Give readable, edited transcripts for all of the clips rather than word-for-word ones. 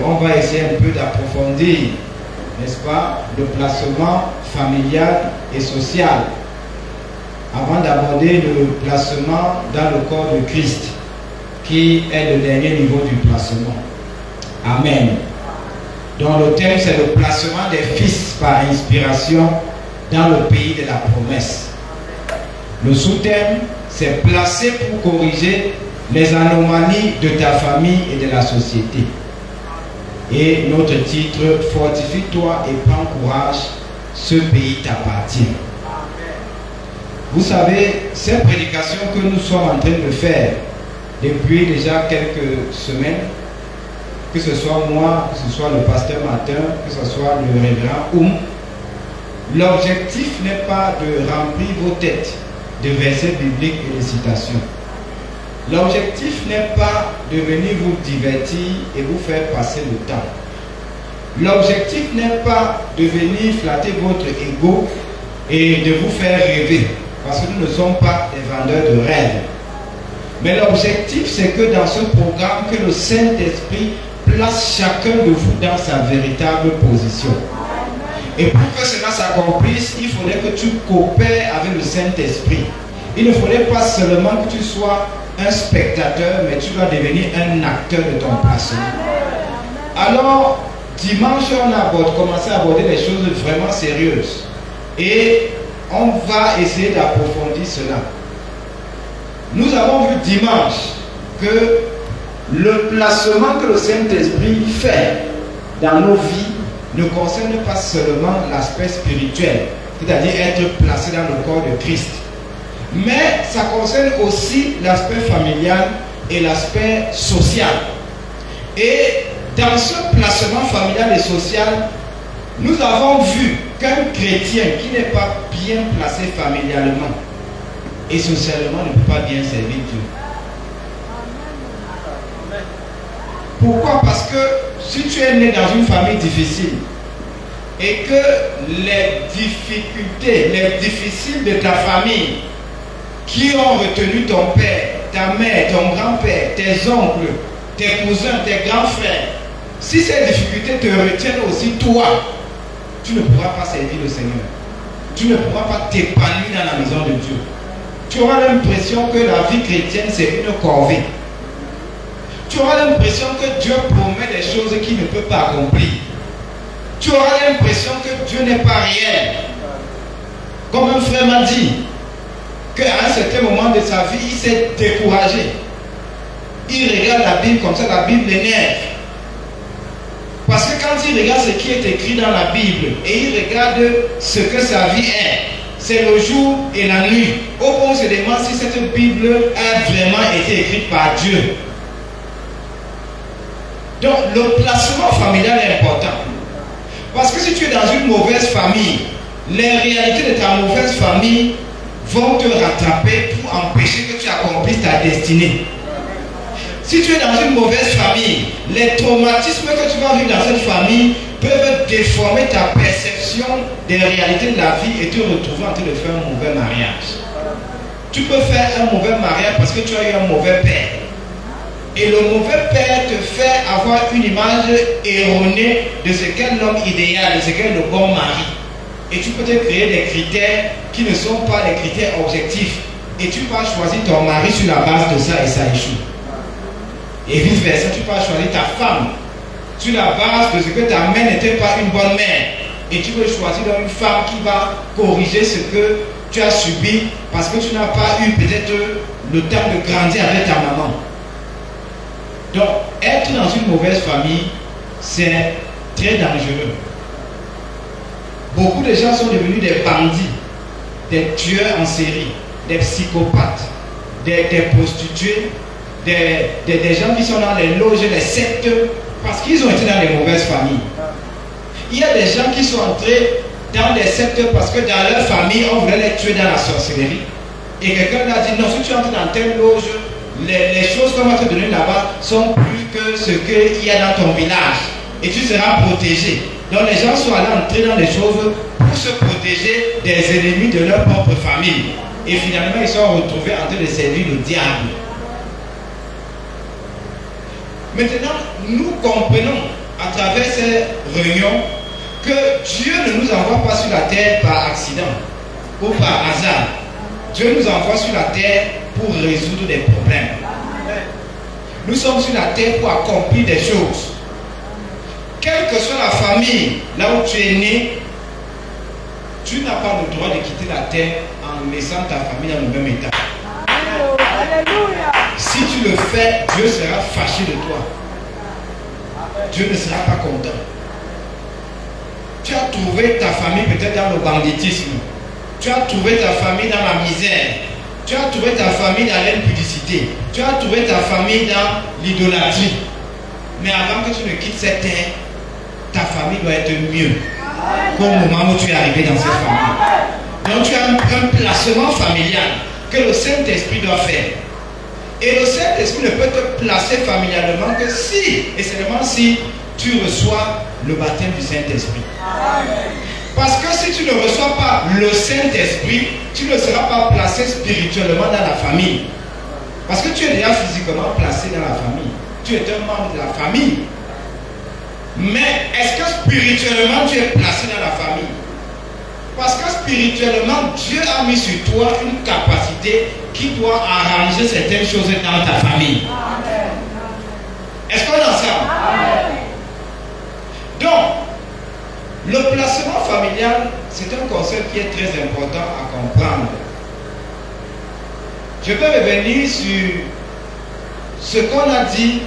on va essayer un peu d'approfondir, n'est-ce pas, le placement familial et social, avant d'aborder le placement dans le corps de Christ, qui est le dernier niveau du placement. Amen. Donc le thème, c'est le placement des fils par inspiration dans le pays de la promesse. Le sous-thème, c'est placer pour corriger les anomalies de ta famille et de la société. Et notre titre, fortifie-toi et prends courage, ce pays t'appartient. Vous savez, ces prédications que nous sommes en train de faire depuis déjà quelques semaines, que ce soit moi, que ce soit le pasteur Martin, que ce soit le révérend Oum, l'objectif n'est pas de remplir vos têtes de versets bibliques et de citations. L'objectif n'est pas de venir vous divertir et vous faire passer le temps. L'objectif n'est pas de venir flatter votre ego et de vous faire rêver, parce que nous ne sommes pas des vendeurs de rêves. Mais l'objectif, c'est que dans ce programme, que le Saint-Esprit place chacun de vous dans sa véritable position. Et pour que cela s'accomplisse, il faudrait que tu coopères avec le Saint-Esprit. Il ne faudrait pas seulement que tu sois un spectateur, mais tu dois devenir un acteur de ton placement. Alors, dimanche, on a commencé à aborder des choses vraiment sérieuses. Et on va essayer d'approfondir cela. Nous avons vu dimanche que le placement que le Saint-Esprit fait dans nos vies ne concerne pas seulement l'aspect spirituel, c'est-à-dire être placé dans le corps de Christ, mais ça concerne aussi l'aspect familial et l'aspect social. Et dans ce placement familial et social, nous avons vu qu'un chrétien qui n'est pas bien placé familialement et socialement ne peut pas bien servir Dieu. Pourquoi? Parce que si tu es né dans une famille difficile et que les difficultés, les difficiles de ta famille qui ont retenu ton père, ta mère, ton grand-père, tes oncles, tes cousins, tes grands frères, si ces difficultés te retiennent aussi toi, tu ne pourras pas servir le Seigneur. Tu ne pourras pas t'épanouir dans la maison de Dieu. Tu auras l'impression que la vie chrétienne c'est une corvée. Tu auras l'impression que Dieu promet des choses qu'il ne peut pas accomplir. Tu auras l'impression que Dieu n'est pas réel. Comme un frère m'a dit, qu'à un certain moment de sa vie, il s'est découragé. Il regarde la Bible comme ça, la Bible l'énerve. Parce que quand il regarde ce qui est écrit dans la Bible et il regarde ce que sa vie est, c'est le jour et la nuit. Au point où on se demande si cette Bible a vraiment été écrite par Dieu. Donc le placement familial est important. Parce que si tu es dans une mauvaise famille, les réalités de ta mauvaise famille vont te rattraper pour empêcher que tu accomplisses ta destinée. Si tu es dans une mauvaise famille, les traumatismes que tu vas vivre dans cette famille peuvent déformer ta perception des réalités de la vie et te retrouver en train de faire un mauvais mariage. Tu peux faire un mauvais mariage parce que tu as eu un mauvais père. Et le mauvais père te fait avoir une image erronée de ce qu'est l'homme idéal, de ce qu'est le bon mari. Et tu peux te créer des critères qui ne sont pas des critères objectifs. Et tu vas choisir ton mari sur la base de ça et ça échoue. Et vice versa, tu vas choisir ta femme sur la base de ce que ta mère n'était pas une bonne mère. Et tu veux choisir une femme qui va corriger ce que tu as subi parce que tu n'as pas eu peut-être le temps de grandir avec ta maman. Donc, être dans une mauvaise famille, c'est très dangereux. Beaucoup de gens sont devenus des bandits, des tueurs en série, des psychopathes, des prostituées, des gens qui sont dans les loges, les sectes, parce qu'ils ont été dans les mauvaises familles. Il y a des gens qui sont entrés dans des sectes parce que dans leur famille, on voulait les tuer dans la sorcellerie. Et quelqu'un leur a dit, non, si tu entres dans telle loge, les choses qu'on va te donner là-bas sont plus que ce qu'il y a dans ton village. Et tu seras protégé. Donc les gens sont allés entrer dans des choses pour se protéger des ennemis de leur propre famille. Et finalement, ils sont retrouvés en train de servir le diable. Maintenant, nous comprenons à travers ces réunions que Dieu ne nous envoie pas sur la terre par accident ou par hasard. Dieu nous envoie sur la terre pour résoudre des problèmes. Nous sommes sur la terre pour accomplir des choses. Quelle que soit la famille, là où tu es né, tu n'as pas le droit de quitter la terre en laissant ta famille dans le même état. Alléluia. Si tu le fais, Dieu sera fâché de toi. Dieu ne sera pas content. Tu as trouvé ta famille peut-être dans le banditisme. Tu as trouvé ta famille dans la misère. Tu as trouvé ta famille dans l'impudicité. Tu as trouvé ta famille dans l'idolâtrie. Mais avant que tu ne quittes cette terre, ta famille doit être mieux qu'au moment où tu es arrivé dans cette famille. Donc tu as un placement familial que le Saint-Esprit doit faire. Et le Saint-Esprit ne peut te placer familialement que si, et seulement si, tu reçois le baptême du Saint-Esprit. Parce que si tu ne reçois pas le Saint-Esprit, tu ne seras pas placé spirituellement dans la famille. Parce que tu es déjà physiquement placé dans la famille. Tu es un membre de la famille. Mais est-ce que spirituellement tu es placé dans la famille? Parce que spirituellement, Dieu a mis sur toi une capacité qui doit arranger certaines choses dans ta famille. Est-ce qu'on est ensemble? Donc, le placement familial, c'est un concept qui est très important à comprendre. Je vais revenir sur ce qu'on a dit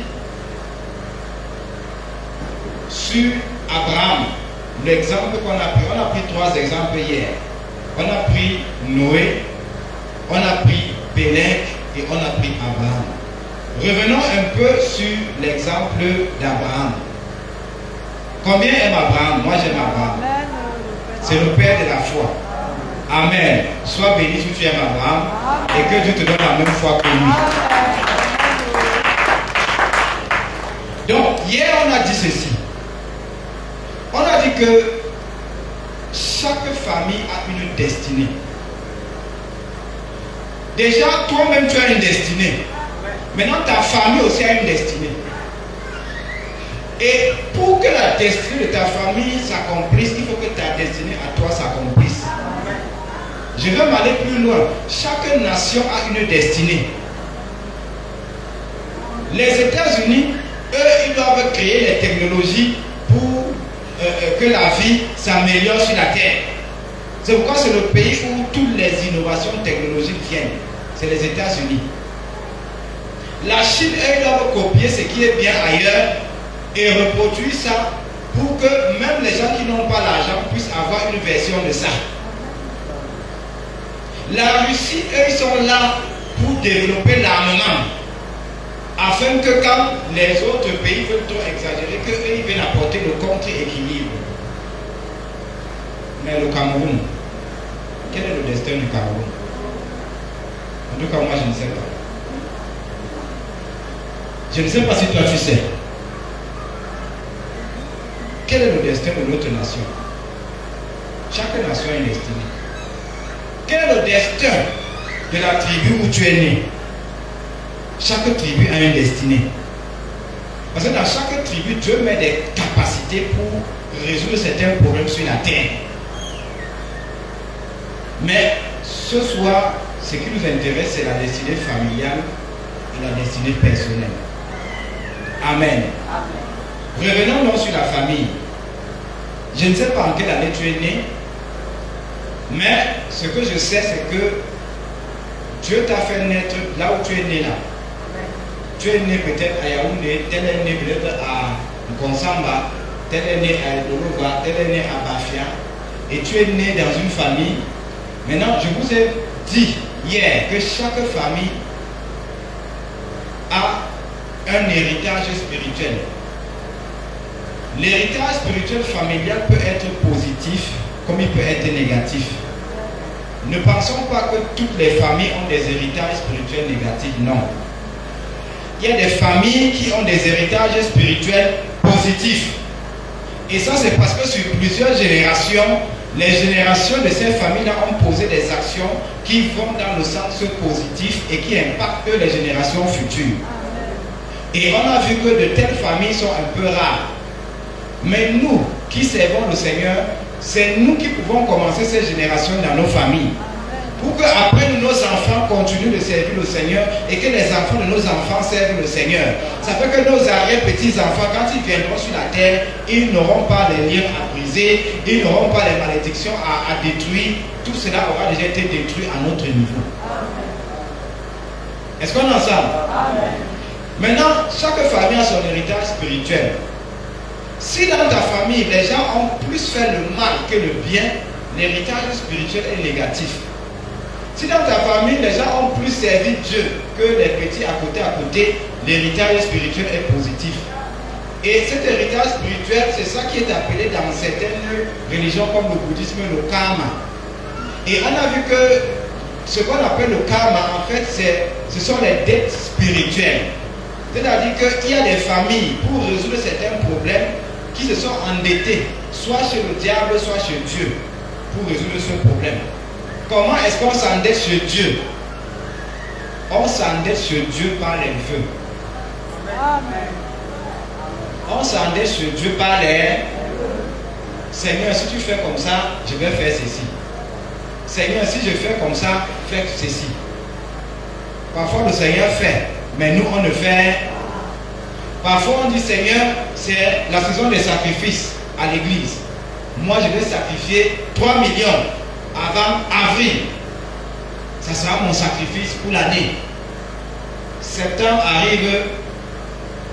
sur Abraham. L'exemple qu'on a pris, on a pris 3 exemples hier. On a pris Noé, on a pris Pélec et on a pris Abraham. Revenons un peu sur l'exemple d'Abraham. Combien aime Abraham? Moi j'aime Abraham. C'est le père de la foi. Amen. Sois béni si tu aimes Abraham et que Dieu te donne la même foi que lui. Donc hier on a dit ceci. On a dit que chaque famille a une destinée. Déjà, toi-même, tu as une destinée. Maintenant, ta famille aussi a une destinée. Et pour que la destinée de ta famille s'accomplisse, il faut que ta destinée à toi s'accomplisse. Je vais m'aller plus loin. Chaque nation a une destinée. Les États-Unis, eux, ils doivent créer les technologies pour que la vie s'améliore sur la terre. C'est pourquoi c'est le pays où toutes les innovations technologiques viennent. C'est les États-Unis. La Chine, elle doit copier ce qui est bien ailleurs et reproduire ça pour que même les gens qui n'ont pas l'argent puissent avoir une version de ça. La Russie, eux, ils sont là pour développer l'armement. Afin que quand les autres pays veulent trop exagérer, qu'eux ils viennent apporter le contre-équilibre. Mais le Cameroun, quel est le destin du Cameroun? En tout cas, moi je ne sais pas. Je ne sais pas si toi tu sais. Quel est le destin de notre nation? Chaque nation a une destinée. Quel est le destin de la tribu où tu es né? Chaque tribu a une destinée. Parce que dans chaque tribu, Dieu met des capacités pour résoudre certains problèmes sur la terre. Mais ce soir, ce qui nous intéresse, c'est la destinée familiale et la destinée personnelle. Amen. Revenons donc sur la famille. Je ne sais pas en quelle année tu es né, mais ce que je sais, c'est que Dieu t'a fait naître là où tu es né là. Tu es né peut-être à Yaoundé, tel est né peut-être à Nkonsamba, tel est né à Edoloba, tel est né à Bafia, et tu es né dans une famille. Maintenant, je vous ai dit hier que chaque famille a un héritage spirituel. L'héritage spirituel familial peut être positif comme il peut être négatif. Ne pensons pas que toutes les familles ont des héritages spirituels négatifs, non. Il y a des familles qui ont des héritages spirituels positifs. Et ça, c'est parce que sur plusieurs générations, les générations de ces familles-là ont posé des actions qui vont dans le sens positif et qui impactent les générations futures. Et on a vu que de telles familles sont un peu rares. Mais nous qui servons le Seigneur, c'est nous qui pouvons commencer cette génération dans nos familles. Pour qu'après nos enfants continuent de servir le Seigneur et que les enfants de nos enfants servent le Seigneur. Ça fait que nos arrière-petits-enfants, quand ils viendront sur la terre, ils n'auront pas les liens à briser, ils n'auront pas les malédictions à détruire. Tout cela aura déjà été détruit à notre niveau. Est-ce qu'on est ensemble? Maintenant, chaque famille a son héritage spirituel. Si dans ta famille, les gens ont plus fait le mal que le bien, l'héritage spirituel est négatif. Si dans ta famille, les gens ont plus servi Dieu que les petits à côté, l'héritage spirituel est positif. Et cet héritage spirituel, c'est ça qui est appelé dans certaines religions comme le bouddhisme, le karma. Et on a vu que ce qu'on appelle le karma, en fait, ce sont les dettes spirituelles. C'est-à-dire qu'il y a des familles, pour résoudre certains problèmes, qui se sont endettées, soit chez le diable, soit chez Dieu, pour résoudre ce problème. Comment est-ce qu'on s'endette chez Dieu? On s'endette chez Dieu par les vœux. On s'endette chez Dieu par les... Seigneur, si tu fais comme ça, je vais faire ceci. Seigneur, si je fais comme ça, fais ceci. Parfois le Seigneur fait, mais nous on ne fait. Parfois on dit Seigneur, c'est la saison des sacrifices à l'église. Moi je vais sacrifier 3 millions avant avril. Ça sera mon sacrifice pour l'année. Septembre arrive,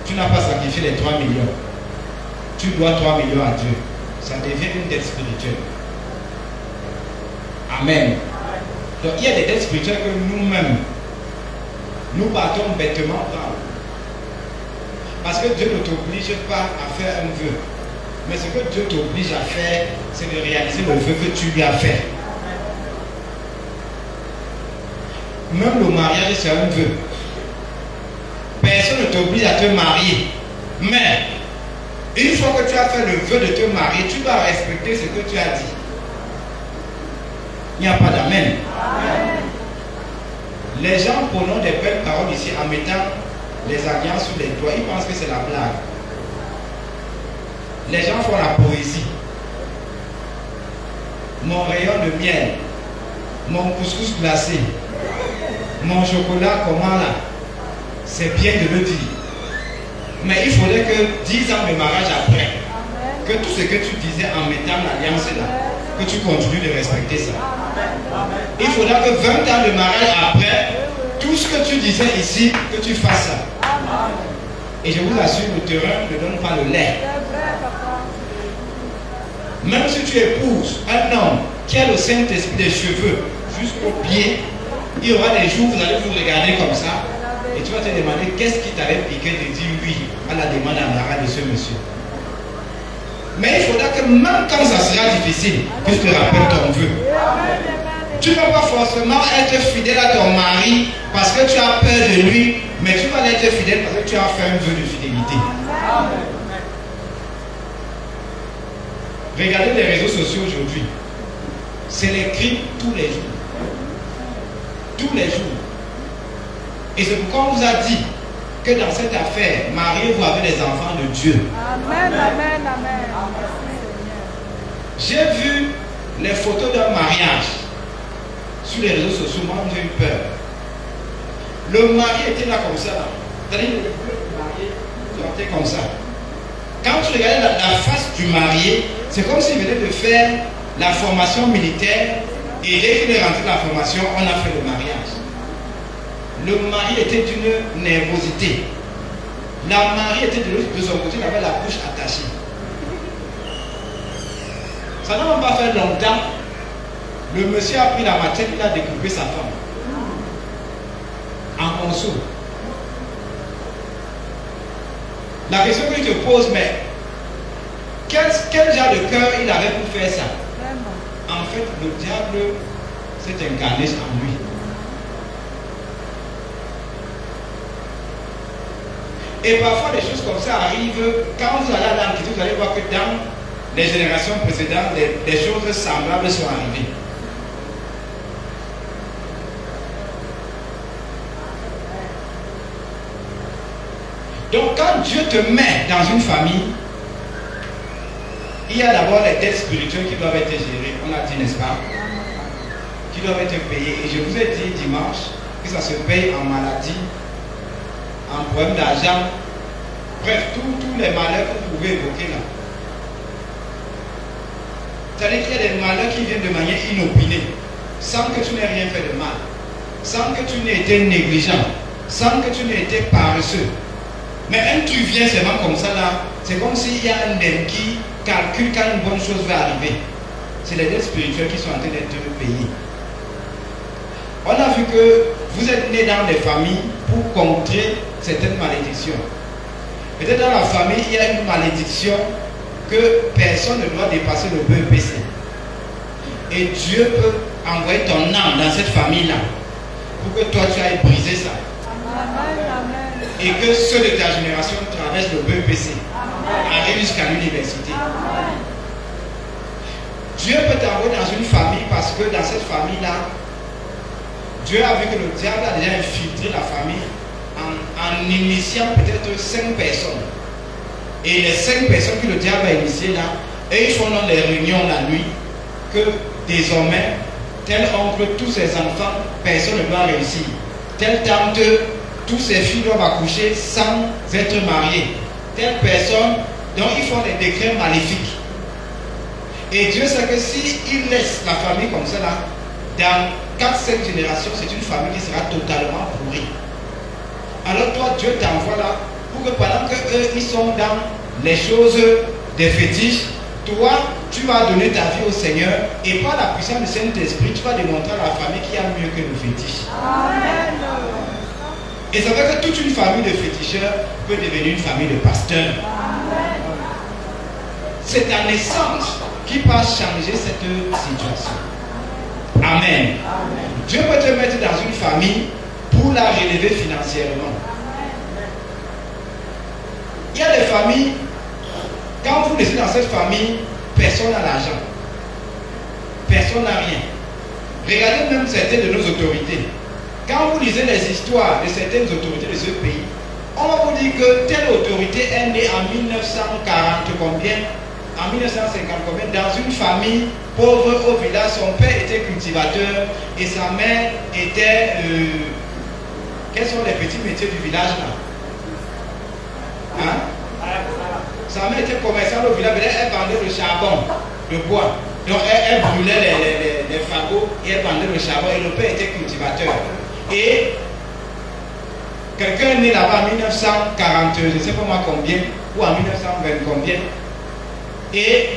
tu n'as pas sacrifié les 3 millions. Tu dois 3 millions à Dieu. Ça devient une dette spirituelle. Amen. Donc il y a des dettes spirituelles que nous-mêmes, nous partons bêtement prendre. Parce que Dieu ne t'oblige pas à faire un vœu. Mais ce que Dieu t'oblige à faire, c'est de réaliser le vœu que tu lui as fait. Même le mariage, c'est un vœu. Personne ne t'oblige à te marier. Mais, une fois que tu as fait le vœu de te marier, tu dois respecter ce que tu as dit. Il n'y a pas d'amen. Les gens prononcent des belles paroles ici en mettant les alliances sur les doigts. Ils pensent que c'est la blague. Les gens font la poésie. Mon rayon de miel, mon couscous glacé, mon chocolat, comment là? C'est bien de le dire. Mais il faudrait que 10 ans de mariage après, que tout ce que tu disais en mettant l'alliance là, que tu continues de respecter ça. Il faudra que 20 ans de mariage après, tout ce que tu disais ici, que tu fasses ça. Et je vous assure, le terrain ne donne pas le lait. Même si tu épouses un homme qui a le Saint-Esprit des cheveux jusqu'aux pieds, il y aura des jours où vous allez vous regarder comme ça et tu vas te demander qu'est-ce qui t'avait piqué de dire oui à la demande en mariage de ce monsieur. Mais il faudra que même quand ça sera difficile, que tu te rappelles ton vœu. Tu ne vas pas forcément être fidèle à ton mari parce que tu as peur de lui, mais tu vas être fidèle parce que tu as fait un vœu de fidélité. Regardez les réseaux sociaux aujourd'hui. C'est les cris tous les jours. Tous les jours. Et c'est pourquoi on vous a dit que dans cette affaire, mariez-vous avec les enfants de Dieu. Amen, amen, amen. J'ai vu les photos d'un mariage sur les réseaux sociaux. Moi, j'ai eu peur. Le mari était là comme ça. C'est-à-dire le marié sortait comme ça. Quand tu regardais la face du marié, c'est comme s'il venait de faire la formation militaire et dès qu'il est rentré dans la formation, on a fait le mariage. Le mari était d'une nervosité. La mariée était de son côté, il avait la bouche attachée. Ça n'a même pas fait longtemps. Le monsieur a pris la machette, il a découpé sa femme en morceaux. La question que je te pose, mais quel genre de cœur il avait pour faire ça? En fait, le diable s'est incarné en lui. Et parfois, des choses comme ça arrivent. Quand vous allez à l'enquête, vous allez voir que dans les générations précédentes, des choses semblables sont arrivées. Donc quand Dieu te met dans une famille, il y a d'abord les dettes spirituelles qui doivent être gérées, on a dit, n'est-ce pas? Qui doivent être payées. Et je vous ai dit dimanche que ça se paye en maladie, en problème d'argent, bref, tous les malheurs que vous pouvez évoquer là. C'est-à-dire qu'il y a des malheurs qui viennent de manière inopinée, sans que tu n'aies rien fait de mal, sans que tu n'aies été négligent, sans que tu n'aies été paresseux. Mais un truc vient seulement comme ça là, c'est comme s'il y a un homme qui calcule quand une bonne chose va arriver. C'est les dettes spirituelles qui sont en train d'être payées. On a vu que vous êtes nés dans des familles pour contrer certaines malédictions. Peut-être dans la famille, il y a une malédiction que personne ne doit dépasser le BEPC. Et Dieu peut envoyer ton âme dans cette famille-là pour que toi tu ailles briser ça. Et que ceux de ta génération traversent le BEPC, arrivent jusqu'à l'université. Dieu peut t'envoyer dans une famille parce que dans cette famille-là, Dieu a vu que le diable a déjà infiltré la famille en initiant peut-être 5 personnes. Et les 5 personnes que le diable a initiées là, et ils font dans les réunions la nuit que désormais, tel oncle, tous ses enfants, personne ne doit réussir. Telle tante, tous ses filles doivent accoucher sans être mariés. Telle personne, donc ils font des décrets maléfiques. Et Dieu sait que s'il laisse la famille comme ça là, dans 4-5 générations, c'est une famille qui sera totalement pourrie. Alors toi, Dieu t'envoie là pour que pendant qu'eux, ils sont dans les choses des fétiches, toi, tu vas donner ta vie au Seigneur et par la puissance du Saint-Esprit, tu vas démontrer à la famille qu'il y a mieux que le fétiche. Amen. Et ça fait que toute une famille de féticheurs peut devenir une famille de pasteurs. Amen. C'est ta naissance qui va changer cette situation. Amen. Amen. Dieu peut te mettre dans une famille pour la relever financièrement. Il y a des familles, quand vous naissez dans cette famille, personne n'a l'argent. Personne n'a rien. Regardez même certaines de nos autorités. Quand vous lisez les histoires de certaines autorités de ce pays, on va vous dire que telle autorité est née en 1940 combien, en 1950 combien, dans une famille pauvre au village. Son père était cultivateur et sa mère était... quels sont les petits métiers du village là? Hein? Sa mère était commerçante au village, elle vendait le charbon, le bois. Donc elle brûlait les fagots et elle vendait le charbon et le père était cultivateur. Et quelqu'un est né là-bas en 1940, je ne sais pas moi combien, ou en 1920 combien. Et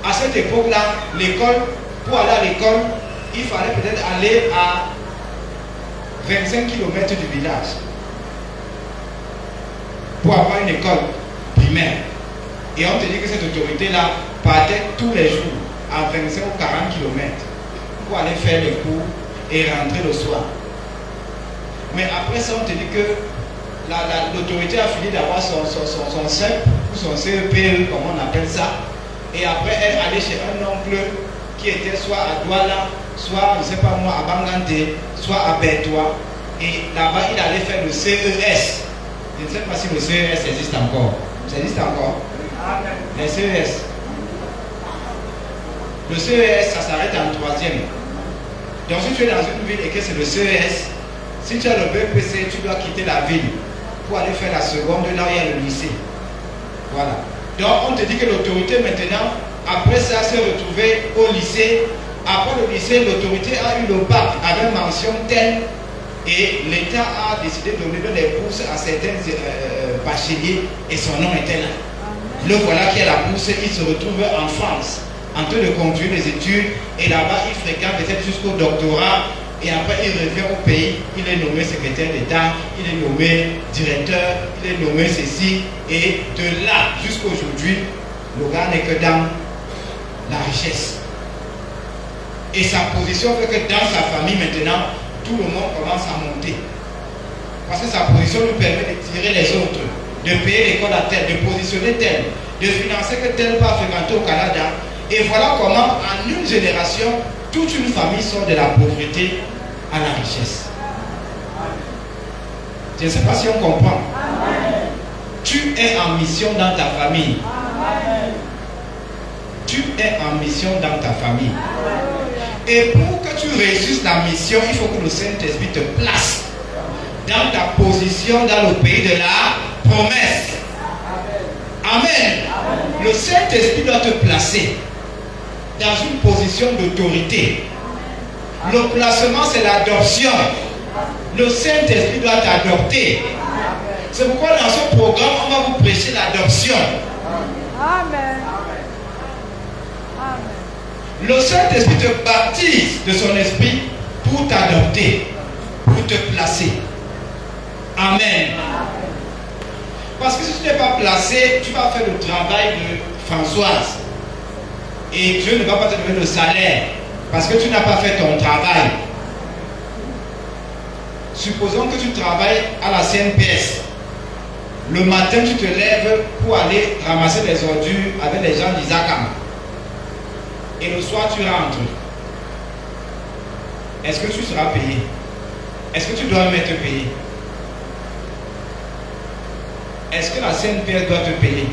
à cette époque-là, l'école, pour aller à l'école, il fallait peut-être aller à 25 km du village pour avoir une école primaire. Et on te dit que cette autorité-là partait tous les jours à 25 ou 40 km pour aller faire les cours et rentrer le soir. Mais après ça, on te dit que l'autorité a fini d'avoir son CEP ou son CEPE, comme on appelle ça. Et après, elle allait chez un oncle qui était soit à Douala, soit, je ne sais pas moi, à Bangante, soit à Bertois. Et là-bas, il allait faire le CES. Je ne sais pas si le CES existe encore. Ça existe encore? Les CES. Le CES, ça s'arrête en 3e. Donc si tu es dans une ville et que c'est le CES, si tu as le BPC, tu dois quitter la ville pour aller faire la seconde, là où il y a le lycée. Voilà. Donc on te dit que l'autorité maintenant, après ça, s'est retrouvée au lycée. Après le lycée, l'autorité a eu le bac avec mention telle. Et l'État a décidé de donner des bourses à certains bacheliers et son nom était là. Le voilà qui a la bourse, il se retrouve en France en train de conduire les études et là-bas il fréquente peut-être jusqu'au doctorat et après il revient au pays, il est nommé secrétaire d'État, il est nommé directeur, il est nommé ceci et de là jusqu'à aujourd'hui, le gars n'est que dans la richesse. Et sa position fait que dans sa famille maintenant, tout le monde commence à monter. Parce que sa position lui permet de tirer les autres, de payer l'école à tel, de positionner tel, de financer que tel va fréquenter au Canada. Et voilà comment, en une génération, toute une famille sort de la pauvreté à la richesse. Je ne sais pas si on comprend. Tu es en mission dans ta famille. Amen. Tu es en mission dans ta famille. Et pour que tu réussisses la mission, il faut que le Saint-Esprit te place dans ta position dans le pays de la promesse. Amen. Le Saint-Esprit doit te placer dans une position d'autorité. Le placement, c'est l'adoption. Le Saint-Esprit doit t'adopter. C'est pourquoi dans ce programme, on va vous prêcher l'adoption. Amen. Le Saint-Esprit te baptise de son esprit pour t'adopter, pour te placer. Amen. Parce que si tu n'es pas placé, tu vas faire le travail de Françoise. Et Dieu ne va pas te donner le salaire parce que tu n'as pas fait ton travail. Supposons que tu travailles à la CNPS. Le matin, tu te lèves pour aller ramasser les ordures avec les gens d'Isakam. Et le soir, tu rentres. Est-ce que tu seras payé? Est-ce que tu dois même être payé? Est-ce que la CNPS doit te payer?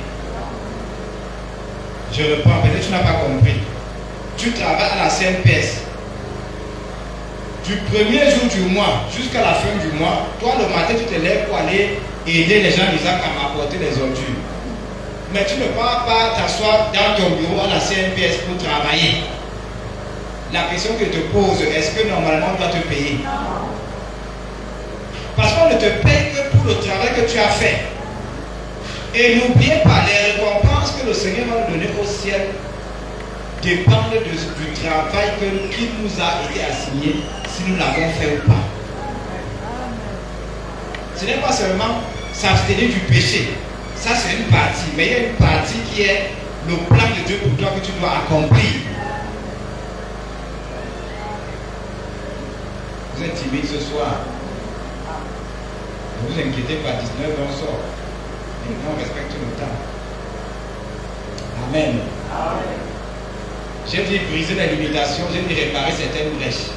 Je reprends, peut-être que tu n'as pas compris. Tu travailles à la CNPS. Du premier jour du mois jusqu'à la fin du mois, toi le matin tu te lèves pour aller aider les gens d'Isaac à apporter les ordures. Mais tu ne pars pas t'asseoir dans ton bureau à la CNPS pour travailler. La question que je te pose, est-ce que normalement on doit te payer? Parce qu'on ne te paye que pour le travail que tu as fait. Et n'oubliez pas, les récompenses que le Seigneur va nous donner au ciel dépendent du travail qu'il nous a été assigné, si nous l'avons fait ou pas. Ce n'est pas seulement s'abstenir du péché. Ça, c'est une partie. Mais il y a une partie qui est le plan de Dieu pour toi que tu dois accomplir. Vous êtes timide ce soir. Ne vous inquiétez pas, 19 on sort. Et on respecte le temps. Amen. Amen. J'ai dit briser les limitations, j'ai dit réparer certaines brèches.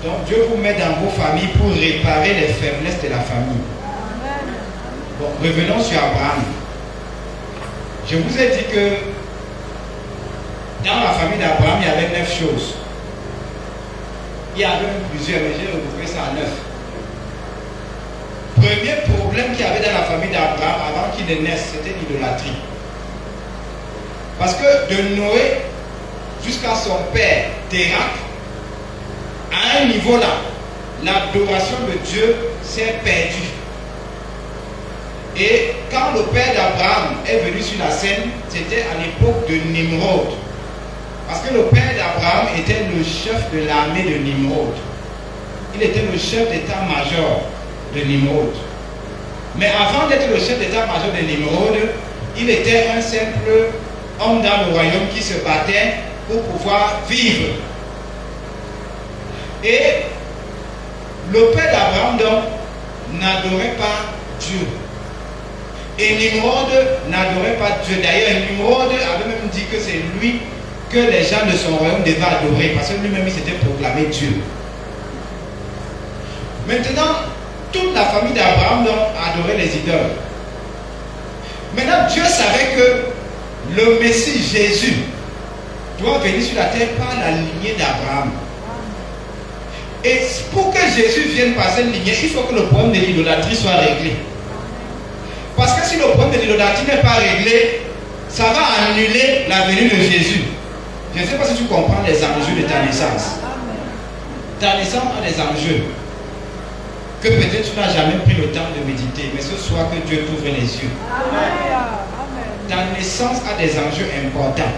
Donc Dieu vous met dans vos familles pour réparer les faiblesses de la famille. Bon, revenons sur Abraham. Je vous ai dit que dans la famille d'Abraham, il y avait 9 choses. Il y avait même plusieurs, mais j'ai retrouvé ça à 9. Premier problème qu'il y avait dans la famille d'Abraham avant qu'il ne naisse, c'était l'idolâtrie. Parce que de Noé jusqu'à son père, Térak, à un niveau là, l'adoration de Dieu s'est perdue. Et quand le père d'Abraham est venu sur la scène, c'était à l'époque de Nimrod. Parce que le père d'Abraham était le chef de l'armée de Nimrod. Il était le chef d'état-major de Nimrod. Mais avant d'être le chef d'état-major de Nimrod, il était un simple homme dans le royaume qui se battait pour pouvoir vivre. Et le père d'Abraham donc n'adorait pas Dieu. Et Nimrod n'adorait pas Dieu. D'ailleurs, Nimrod avait même dit que c'est lui que les gens de son royaume devaient adorer, parce que lui-même il s'était proclamé Dieu. Maintenant, toute la famille d'Abraham adorait les idoles. Maintenant, Dieu savait que le Messie Jésus doit venir sur la terre par la lignée d'Abraham. Et pour que Jésus vienne par cette lignée, il faut que le problème de l'idolâtrie soit réglé. Parce que si le problème de l'idolâtrie n'est pas réglé, ça va annuler la venue de Jésus. Je ne sais pas si tu comprends les enjeux de ta naissance. Ta naissance a des enjeux que peut-être tu n'as jamais pris le temps de méditer, mais ce soir que Dieu t'ouvre les yeux. Ta naissance a des enjeux importants.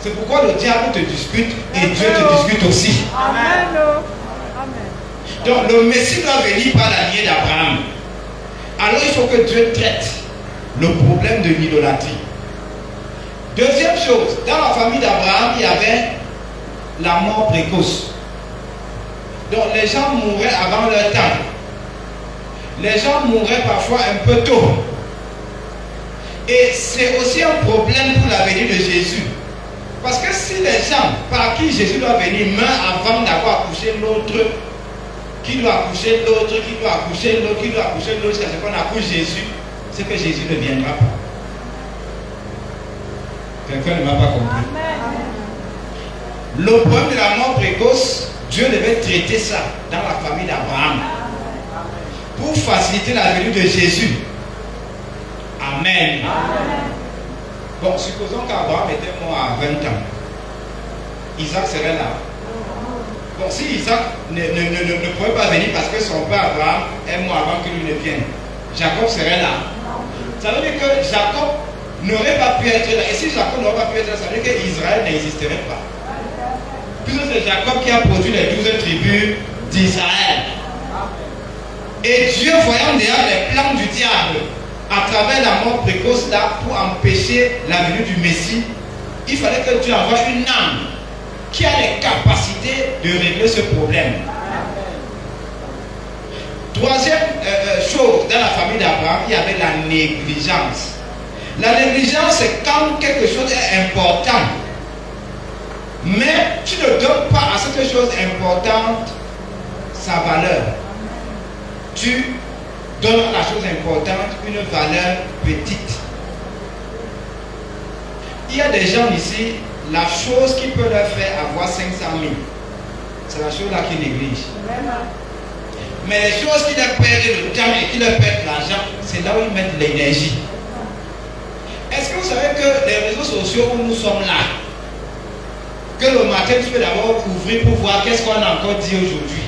C'est pourquoi le diable te discute et Dieu te discute aussi. Donc le Messie doit venir par la lignée d'Abraham. Alors il faut que Dieu traite le problème de l'idolâtrie. Deuxième chose, dans la famille d'Abraham, il y avait la mort précoce. Donc les gens mouraient avant leur temps. Les gens mouraient parfois un peu tôt. Et c'est aussi un problème pour la venue de Jésus. Parce que si les gens par qui Jésus doit venir meurent avant d'avoir accouché l'autre qui doit accoucher l'autre, qui doit accoucher l'autre, qui doit accoucher l'autre, jusqu'à ce qu'on accouche Jésus, c'est que Jésus ne viendra pas. Quelqu'un ne m'a pas compris. Le problème de la mort précoce, Dieu devait traiter ça dans la famille d'Abraham pour faciliter la venue de Jésus. Amen. Bon, supposons qu'Abraham était mort à 20 ans. Isaac serait là. Bon, si Isaac ne pouvait pas venir parce que son père Abraham est mort avant que lui ne vienne, Jacob serait là. Ça veut dire que Jacob n'aurait pas pu être là. Et si Jacob n'aurait pas pu être là, ça veut dire qu'Israël n'existerait pas. Puisque c'est Jacob qui a produit les 12 tribus d'Israël. Et Dieu, voyant déjà les plans du diable à travers la mort précoce là pour empêcher la venue du Messie, il fallait que Dieu envoie une âme qui a les capacités de régler ce problème. Troisième chose, dans la famille d'Abraham, il y avait la négligence. La négligence, c'est quand quelque chose est important, mais tu ne donnes pas à cette chose importante sa valeur. Tu donnes à la chose importante une valeur petite. Il y a des gens ici, la chose qui peut leur faire avoir 500 000, c'est la chose là qui néglige. Mais les choses qui leur perdent le temps et qui leur perdent l'argent, c'est là où ils mettent l'énergie. Est-ce que vous savez que les réseaux sociaux où nous sommes là, que le matin tu peux d'abord ouvrir pour voir qu'est-ce qu'on a encore dit aujourd'hui.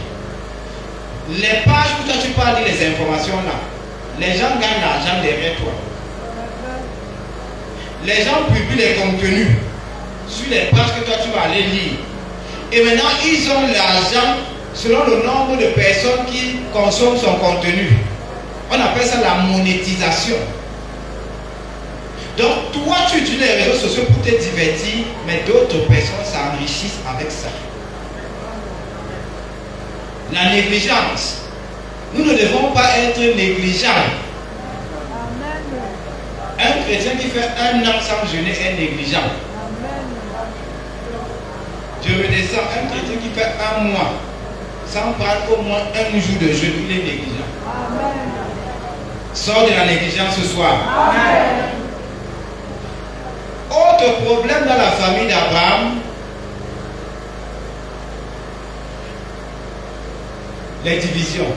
Les pages où toi tu peux lire les informations là, les gens gagnent l'argent derrière toi. Les gens publient les contenus sur les pages que toi tu vas aller lire. Et maintenant ils ont l'argent selon le nombre de personnes qui consomment son contenu. On appelle ça la monétisation. Donc toi tu utilises les réseaux sociaux pour te divertir, mais d'autres personnes s'enrichissent avec ça. La négligence. Nous ne devons pas être négligents. Un chrétien qui fait 1 an sans jeûner est négligent. Je redescends, un chrétien qui fait 1 mois sans prendre au moins 1 jour de jeûne, il est négligent. Sors de la négligence ce soir. Autre problème dans la famille d'Abraham, les divisions.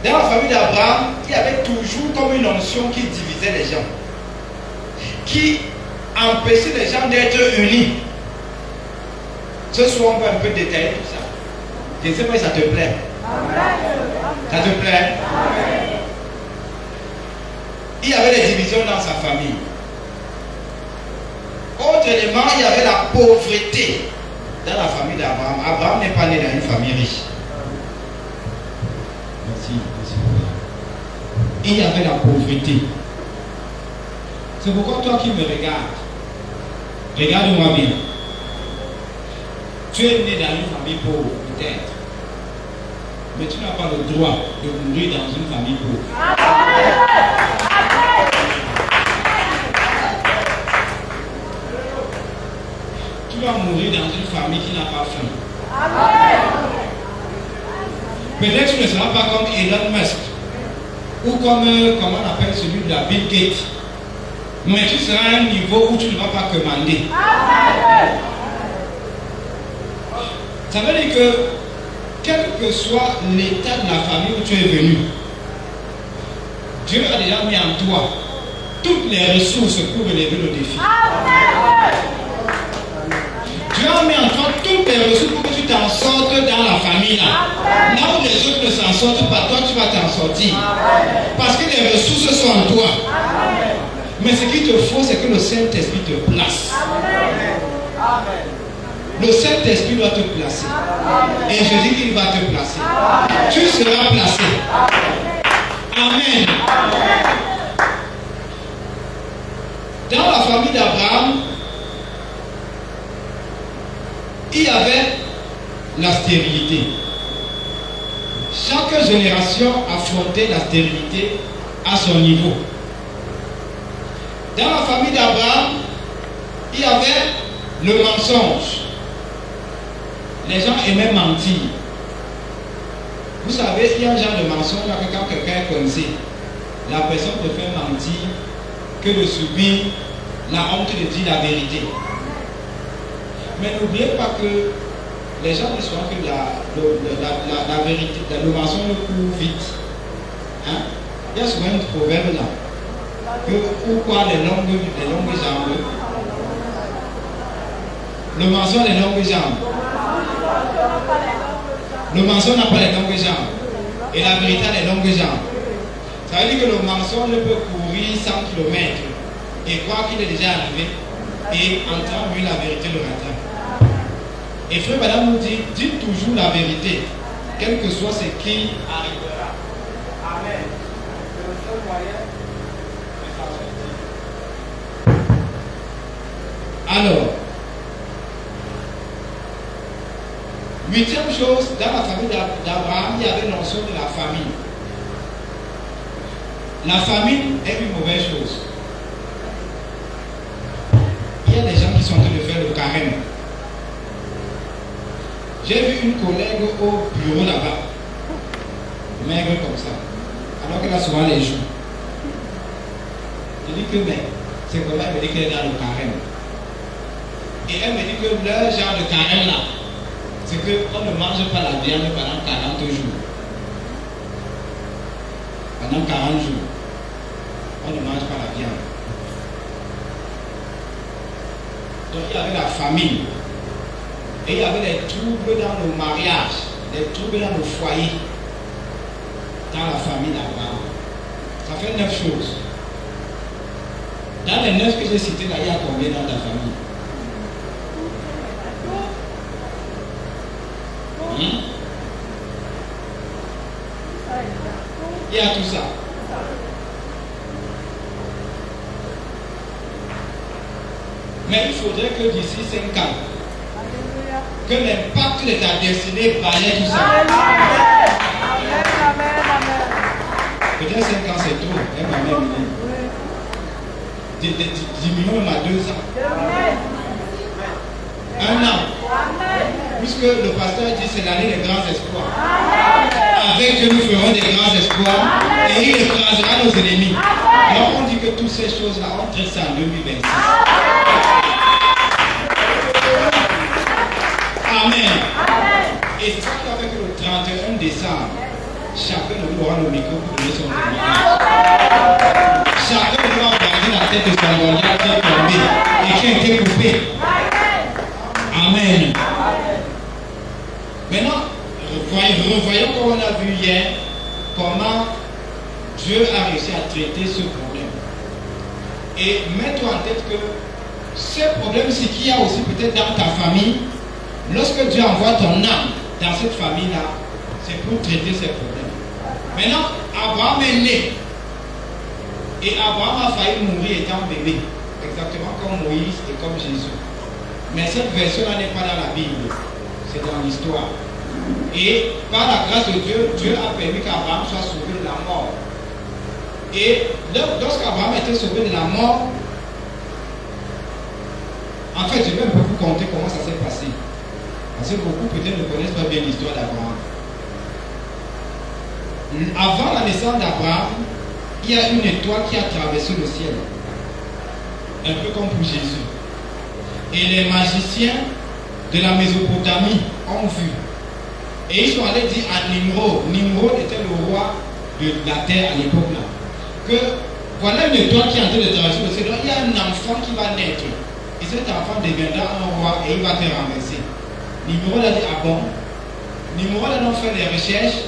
Dans la famille d'Abraham, il y avait toujours comme une onction qui divisait les gens, qui empêchait les gens d'être unis. Ce soir, on peut un peu détailler tout ça. Je ne sais pas si ça te plaît. Ça te plaît? Il y avait des divisions dans sa famille. Autre élément, il y avait la pauvreté dans la famille d'Abraham. Abraham n'est pas né dans une famille riche. Merci. Il y avait la pauvreté. C'est pourquoi toi qui me regardes, regarde-moi bien. Tu es né dans une famille pauvre, peut-être. Mais tu n'as pas le droit de mourir dans une famille pauvre. Tu vas mourir dans une famille qui n'a pas faim. Peut-être que tu ne seras pas comme Elon Musk ou comme, comment on appelle celui de la Bill Gates. Mais tu seras à un niveau où tu ne vas pas commander. Ça veut dire que, quel que soit l'état de la famille où tu es venu, Dieu a déjà mis en toi toutes les ressources pour relever le défi. Dieu a mis en toi toutes les ressources pour que tu t'en sortes dans la famille là. Là où les autres ne s'en sortent pas, toi tu vas t'en sortir. Parce que les ressources sont en toi. Mais ce qu'il te faut, c'est que le Saint-Esprit te place. Le Saint-Esprit doit te placer. Et je dis qu'il va te placer. Tu seras placé. Amen. Dans la famille d'Abraham, il y avait la stérilité. Chaque génération affrontait la stérilité à son niveau. Dans la famille d'Abraham, il y avait le mensonge. Les gens aimaient mentir. Vous savez, il y a un genre de mensonge là que quand quelqu'un est coincé, la personne préfère mentir que de subir la honte de dire la vérité. Mais n'oubliez pas que les gens disent souvent que la vérité, le mensonge court vite. Hein? Il y a souvent un proverbe là. Que pourquoi les longues jambes? Le mensonge a les longues jambes. Le mensonge n'a pas les longues jambes. Et la vérité a les longues jambes. Ça veut dire que le mensonge peut courir 100 km et croire qu'il est déjà arrivé et entendre lui la vérité le rattrape. Et frère madame nous dit, dites toujours la vérité, quel que soit ce qui arrivera. Amen. C'est le seul moyen de s'en sortir. Alors, 8e chose, dans la famille d'Abraham, il y avait notion de la famille. La famille est une mauvaise chose. Il y a des gens qui sont en train de faire le carême. J'ai vu une collègue au bureau là-bas, maigre comme ça, alors qu'elle a souvent les joues. Je dis que, mais, c'est comment elle me dit qu'elle est dans le carême. Et elle me dit que leur genre de carême là, c'est qu'on ne mange pas la viande pendant 40 jours. Pendant 40 jours, on ne mange pas la viande. Donc il y avait la famille. Et il y avait des troubles dans nos mariages, des troubles dans nos foyers, dans la famille d'Abraham. Ça fait 9 choses. Dans les 9 que j'ai cités là, il y a combien dans ta famille? Il y a tout ça. Mais il faudrait que d'ici 5 ans, que l'impact de ta destinée balaye tout ça. Amen. Peut-être 5 ans c'est trop. Elle m'a même dit. Diminuons même à 2 ans. 1 an. Puisque le pasteur dit c'est l'année des grands espoirs. Avec Dieu nous ferons des grands espoirs et il écrasera nos ennemis. Alors on dit que toutes ces choses-là, on traite ça en 2026. Amen. Et c'est ça qui a fait que le 31 décembre, chacun de nous aura le micro pour donner son témoignage. Chacun de nous va regarder la tête de son mondial qui est tombé et qui a été coupé. Amen. Maintenant, revoyons comme on a vu hier, comment Dieu a réussi à traiter ce problème. Et mets-toi en tête que ce problème-ci qu'il y a aussi peut-être dans ta famille, lorsque Dieu envoie ton âme dans cette famille-là, c'est pour traiter ces problèmes. Maintenant, Abraham est né. Et Abraham a failli mourir étant bébé. Exactement comme Moïse et comme Jésus. Mais cette version-là n'est pas dans la Bible. C'est dans l'histoire. Et par la grâce de Dieu, Dieu a permis qu'Abraham soit sauvé de la mort. Et lorsqu'Abraham était sauvé de la mort, en fait, je vais un peu vous conter comment ça s'est passé. Parce que beaucoup peut-être ne connaissent pas bien l'histoire d'Abraham. Avant la naissance d'Abraham, il y a une étoile qui a traversé le ciel. Un peu comme pour Jésus. Et les magiciens de la Mésopotamie ont vu. Et ils sont allés dire à Nimrod. Nimrod était le roi de la terre à l'époque là. Que voilà une étoile qui est en train de traverser le ciel. Donc il y a un enfant qui va naître. Et cet enfant deviendra un roi et il va te renverser. Nimrod a dit ah bon. Nimrod a donc fait des recherches.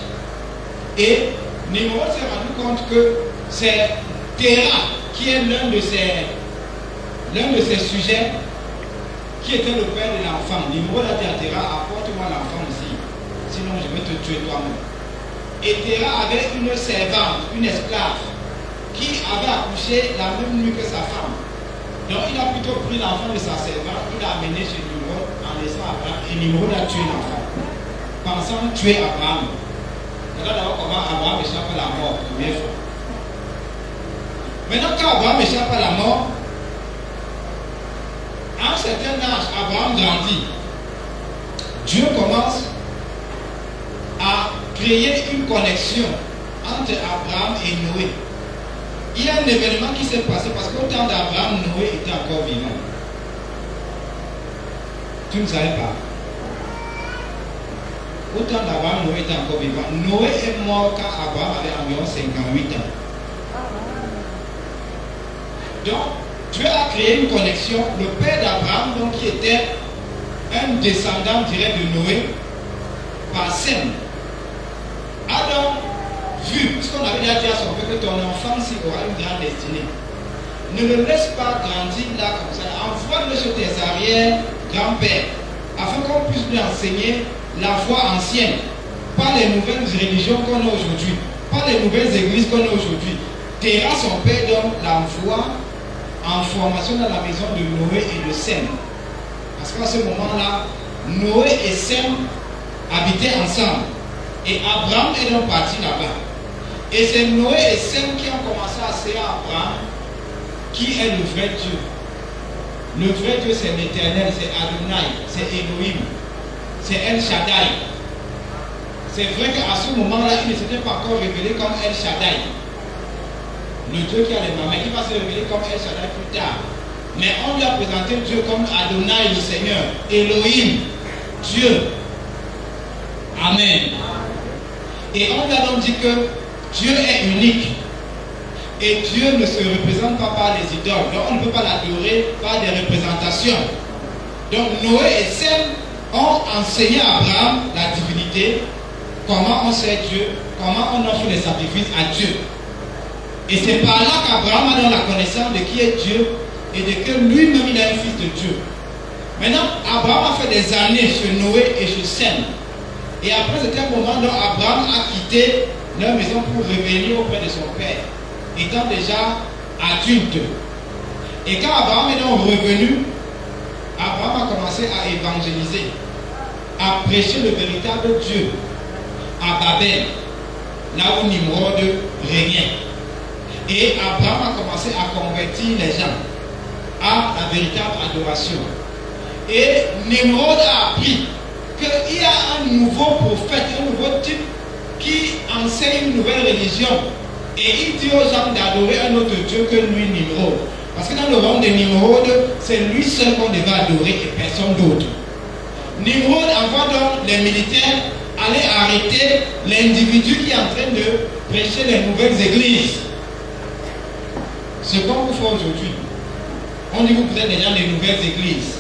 Et Nimrod s'est rendu compte que c'est Terah qui est l'un de ses sujets qui était le père de l'enfant. Nimrod a dit à Terah, apporte-moi l'enfant ici, sinon je vais te tuer toi-même. Et Terah avait une servante, une esclave, qui avait accouché la même nuit que sa femme. Donc il a plutôt pris l'enfant de sa servante, il l'a amené chez Nimrod en laissant Abraham, et Nimrod a tué l'enfant, pensant tuer Abraham. Regarde d'abord comment Abraham échappe à la mort, première fois. Maintenant, quand Abraham échappe à la mort, à un certain âge, Abraham grandit. Dieu commence à créer une connexion entre Abraham et Noé. Il y a un événement qui s'est passé parce qu'au temps d'Abraham, Noé était encore vivant. Tu ne savais pas. Au temps d'Abraham, Noé était encore vivant. Noé est mort quand Abraham avait environ 58 ans. Donc, Dieu a créé une connexion. Le père d'Abraham, donc, qui était un descendant direct de Noé, par Sem, a donc vu, puisqu'on avait déjà dit à son père que ton enfant s'y aura une grande destinée. Ne le laisse pas grandir là comme ça. Envoie-le chez tes arrière-grands-pères, afin qu'on puisse lui enseigner la foi ancienne, pas les nouvelles religions qu'on a aujourd'hui, pas les nouvelles églises qu'on a aujourd'hui. Terra, son père, donc, l'envoie en formation dans la maison de Noé et de Sem. Parce qu'à ce moment-là, Noé et Sem habitaient ensemble. Et Abraham est donc parti là-bas. Et c'est Noé et Sem qui ont commencé à dire à Abraham qui est le vrai Dieu. Le vrai Dieu, c'est l'Éternel, c'est Adonai, c'est Elohim, c'est El Shaddai. C'est vrai qu'à ce moment-là, il ne s'était pas encore révélé comme El Shaddai, le Dieu qui a les mains, mais il va se révéler comme El Shaddai plus tard. Mais on lui a présenté Dieu comme Adonai, le Seigneur, Elohim, Dieu. Amen. Et on lui a donc dit que Dieu est unique. Et Dieu ne se représente pas par les idoles. Donc on ne peut pas l'adorer par des représentations. Donc Noé et Sem ont enseigné à Abraham la divinité, comment on sert Dieu, comment on offre les sacrifices à Dieu. Et c'est par là qu'Abraham a donc la connaissance de qui est Dieu et de que lui-même il est un fils de Dieu. Maintenant, Abraham a fait des années chez Noé et chez Sem. Et après cet moment, donc, Abraham a quitté leur maison pour revenir auprès de son père, étant déjà adulte. Et quand Abraham est donc revenu, Abraham a commencé à évangéliser, à prêcher le véritable Dieu à Babel, là où Nimrod régnait. Et Abraham a commencé à convertir les gens à la véritable adoration. Et Nimrod a appris qu'il y a un nouveau prophète, un nouveau type qui enseigne une nouvelle religion. Et il dit aux gens d'adorer un autre Dieu que lui, Nimrod. Parce que dans le royaume de Nimrod, c'est lui seul qu'on devait adorer et personne d'autre. Nimrod envoie donc les militaires aller arrêter l'individu qui est en train de prêcher les nouvelles églises. Ce qu'on vous fait aujourd'hui. On dit que vous êtes déjà les nouvelles églises.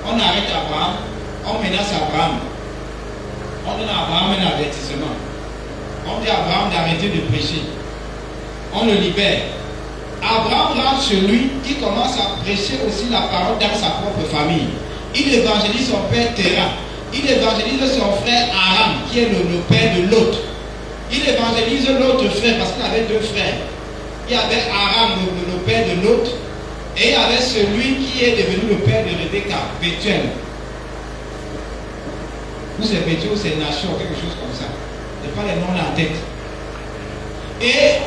On arrête Abraham, on menace Abraham. On donne à Abraham un avertissement. On dit à Abraham d'arrêter de prêcher. On le libère. Abraham rentre chez lui, il commence à prêcher aussi la parole dans sa propre famille. Il évangélise son père Terah. Il évangélise son frère Aram, qui est le père de l'autre. Il évangélise l'autre frère, parce qu'il avait deux frères. Il y avait Aram, le père de l'autre, et il y avait celui qui est devenu le père de Rebecca, Bethuel. Ou c'est Bethuel ou c'est Nashor, quelque chose comme ça. Je n'ai pas les noms là en tête. Et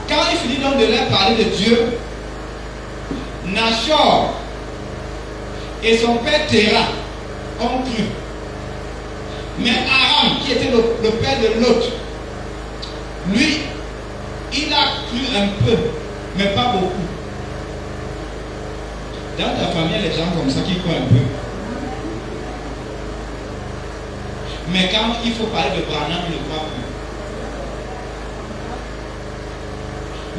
quand il finit donc de leur parler de Dieu, Nashor et son père Terah ont cru. Mais Aram, qui était le père de l'autre, lui, il a cru un peu, mais pas beaucoup. Dans ta famille, il y a des gens comme ça qui croient un peu. Mais quand il faut parler de Branham, il ne croit plus.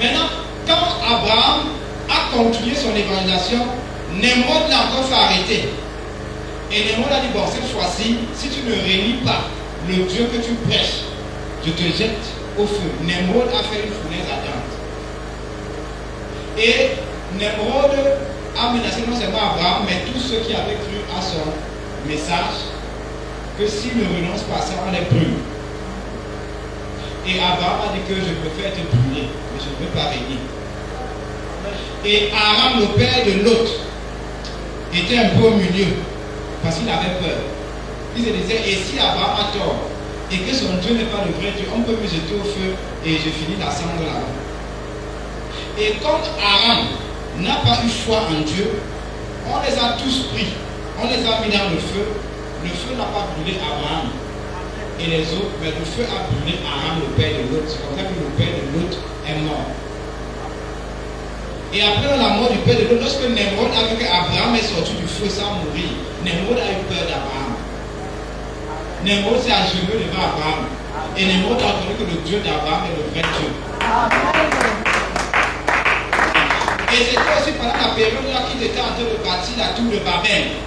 Maintenant, quand Abraham a continué son évangélisation, Nimrod l'a encore fait arrêter. Et Nimrod a dit, bon, cette fois-ci, si tu ne réunis pas le Dieu que tu prêches, je te jette au feu. Nimrod a fait une fournaise ardente. Et Nimrod a menacé non seulement Abraham, mais tous ceux qui avaient cru à son message, que s'il ne renonce pas à ça, on les brûle. Et Abraham a dit que je préfère être brûlé, mais je ne veux pas régner. Et Aram, le père de l'autre, était un peu au milieu, parce qu'il avait peur. Il se disait, et si Abraham a tort, et que son Dieu n'est pas le vrai Dieu, on peut me jeter au feu, et je finis la cendre là-bas. Et comme Aram n'a pas eu foi en Dieu, on les a tous pris, on les a mis dans le feu n'a pas brûlé Abraham. et les autres, mais le feu a brûlé Aram, le père de Lot. C'est comme ça que le père de Lot est mort. Et après la mort du père de Lot, lorsque Nemrod a vu qu'Abraham est sorti du feu sans mourir, Nemrod a eu peur d'Abraham. Nemrod s'est agenouillé devant Abraham. Et Nemrod a reconnu que le Dieu d'Abraham est le vrai Dieu. Et c'était aussi pendant la période là qu'ils étaient en train de bâtir la tour de Babel.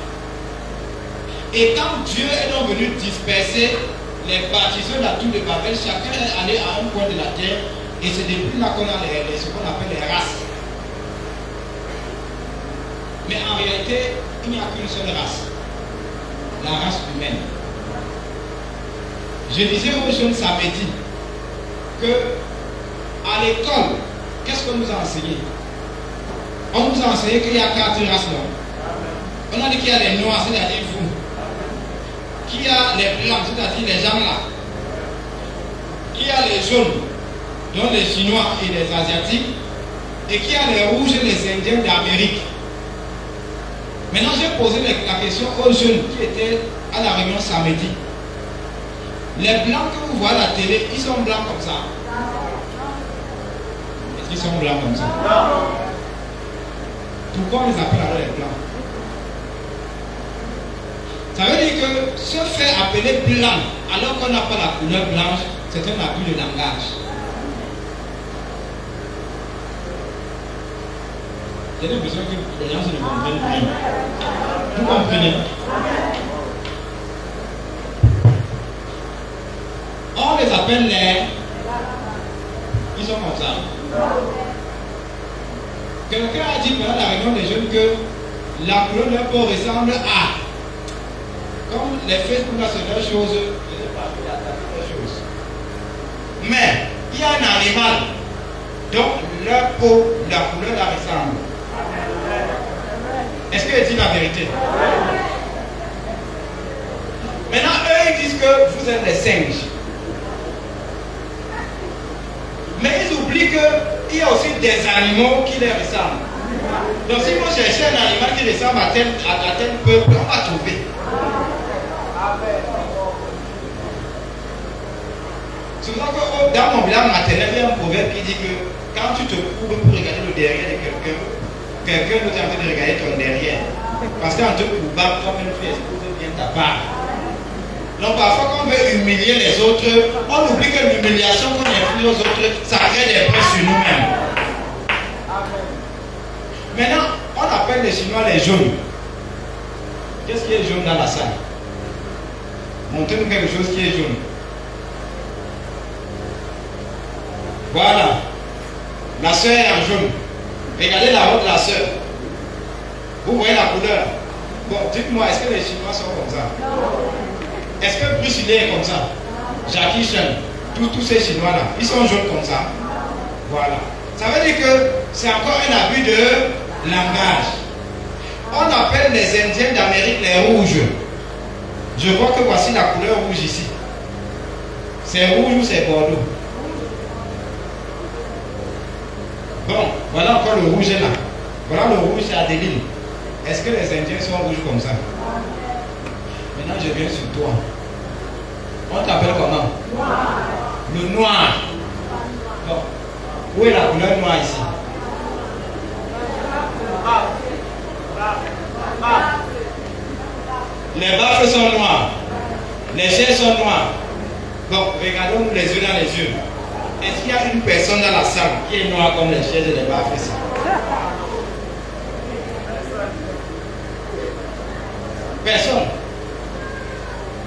Et quand Dieu est donc venu disperser les bâtisseurs de la tour de Babel, chacun est allé à un coin de la terre. Et c'est depuis là qu'on a ce qu'on appelle les races. Mais en réalité, il n'y a qu'une seule race. La race humaine. Je disais aux jeunes samedi que à l'école, qu'est-ce qu'on nous a enseigné? On nous a enseigné qu'il y a 4 races là. On a dit qu'il y a les noirs, c'est-à-dire vous. Qu'il y a les blancs, c'est-à-dire les gens là. Qu'il y a les jaunes, dont les Chinois et les Asiatiques. Et qu'il y a les rouges et les Indiens d'Amérique. Maintenant, j'ai posé la question aux jeunes qui étaient à la réunion samedi. Les blancs que vous voyez à la télé, ils sont blancs comme ça. Est-ce qu'ils sont blancs comme ça? Pourquoi on les appelle alors les blancs? Ça veut dire que se faire appeler blanc alors qu'on n'a pas la couleur blanche, c'est un abus de langage. J'ai l'impression que les gens ne comprennent plus. Vous comprenez? On les appelle les... Ils sont comme ça. Quelqu'un a dit pendant la réunion des jeunes que la couleur de leur peau ressemble à... Comme les Facebook là, c'est leur chose. Je ne sais pas, il y a d'autres choses. Mais il y a un animal dont leur peau, la couleur la ressemble. Est-ce qu'elle dit la vérité? Maintenant, eux, ils disent que vous êtes des singes. Mais ils oublient qu'il y a aussi des animaux qui les ressemblent. Donc, si vous cherchez un animal qui ressemble à tel peuple, on va trouver. C'est pour ça que dans mon village maternel, il y a un proverbe qui dit que quand tu te courbes pour regarder le derrière de quelqu'un, quelqu'un d'autre est en train de regarder ton derrière. Parce qu'en te courbant, toi-même tu exposes bien ta part. Donc parfois quand on veut humilier les autres, on oublie que l'humiliation qu'on inflige aux autres, ça crée des prix sur nous-mêmes. Maintenant, on appelle les Chinois les jaunes. Qu'est-ce qui est jaune dans la salle? Montrez-nous quelque chose qui est jaune. Voilà. La soeur est en jaune. Regardez la robe de la soeur. Vous voyez la couleur? Bon, dites-moi, est-ce que les Chinois sont comme ça? Est-ce que Bruce Lee est comme ça? Jackie Chan, tous ces Chinois-là, ils sont jaunes comme ça. Voilà. Ça veut dire que c'est encore un abus de langage. On appelle les Indiens d'Amérique les rouges. Je vois que voici la couleur rouge ici. C'est rouge ou c'est bordeaux? Bon, voilà encore le rouge est là. Voilà le rouge, c'est Adéline. Est-ce que les Indiens sont rouges comme ça? Maintenant, je viens sur toi. On t'appelle comment? Le noir. Bon. Où est la couleur noire ici? Les baffes sont noirs. Les chaises sont noires. Bon, regardons-nous les yeux dans les yeux. Est-ce qu'il y a une personne dans la salle qui est noire comme les chaises et les baffes ici? Personne.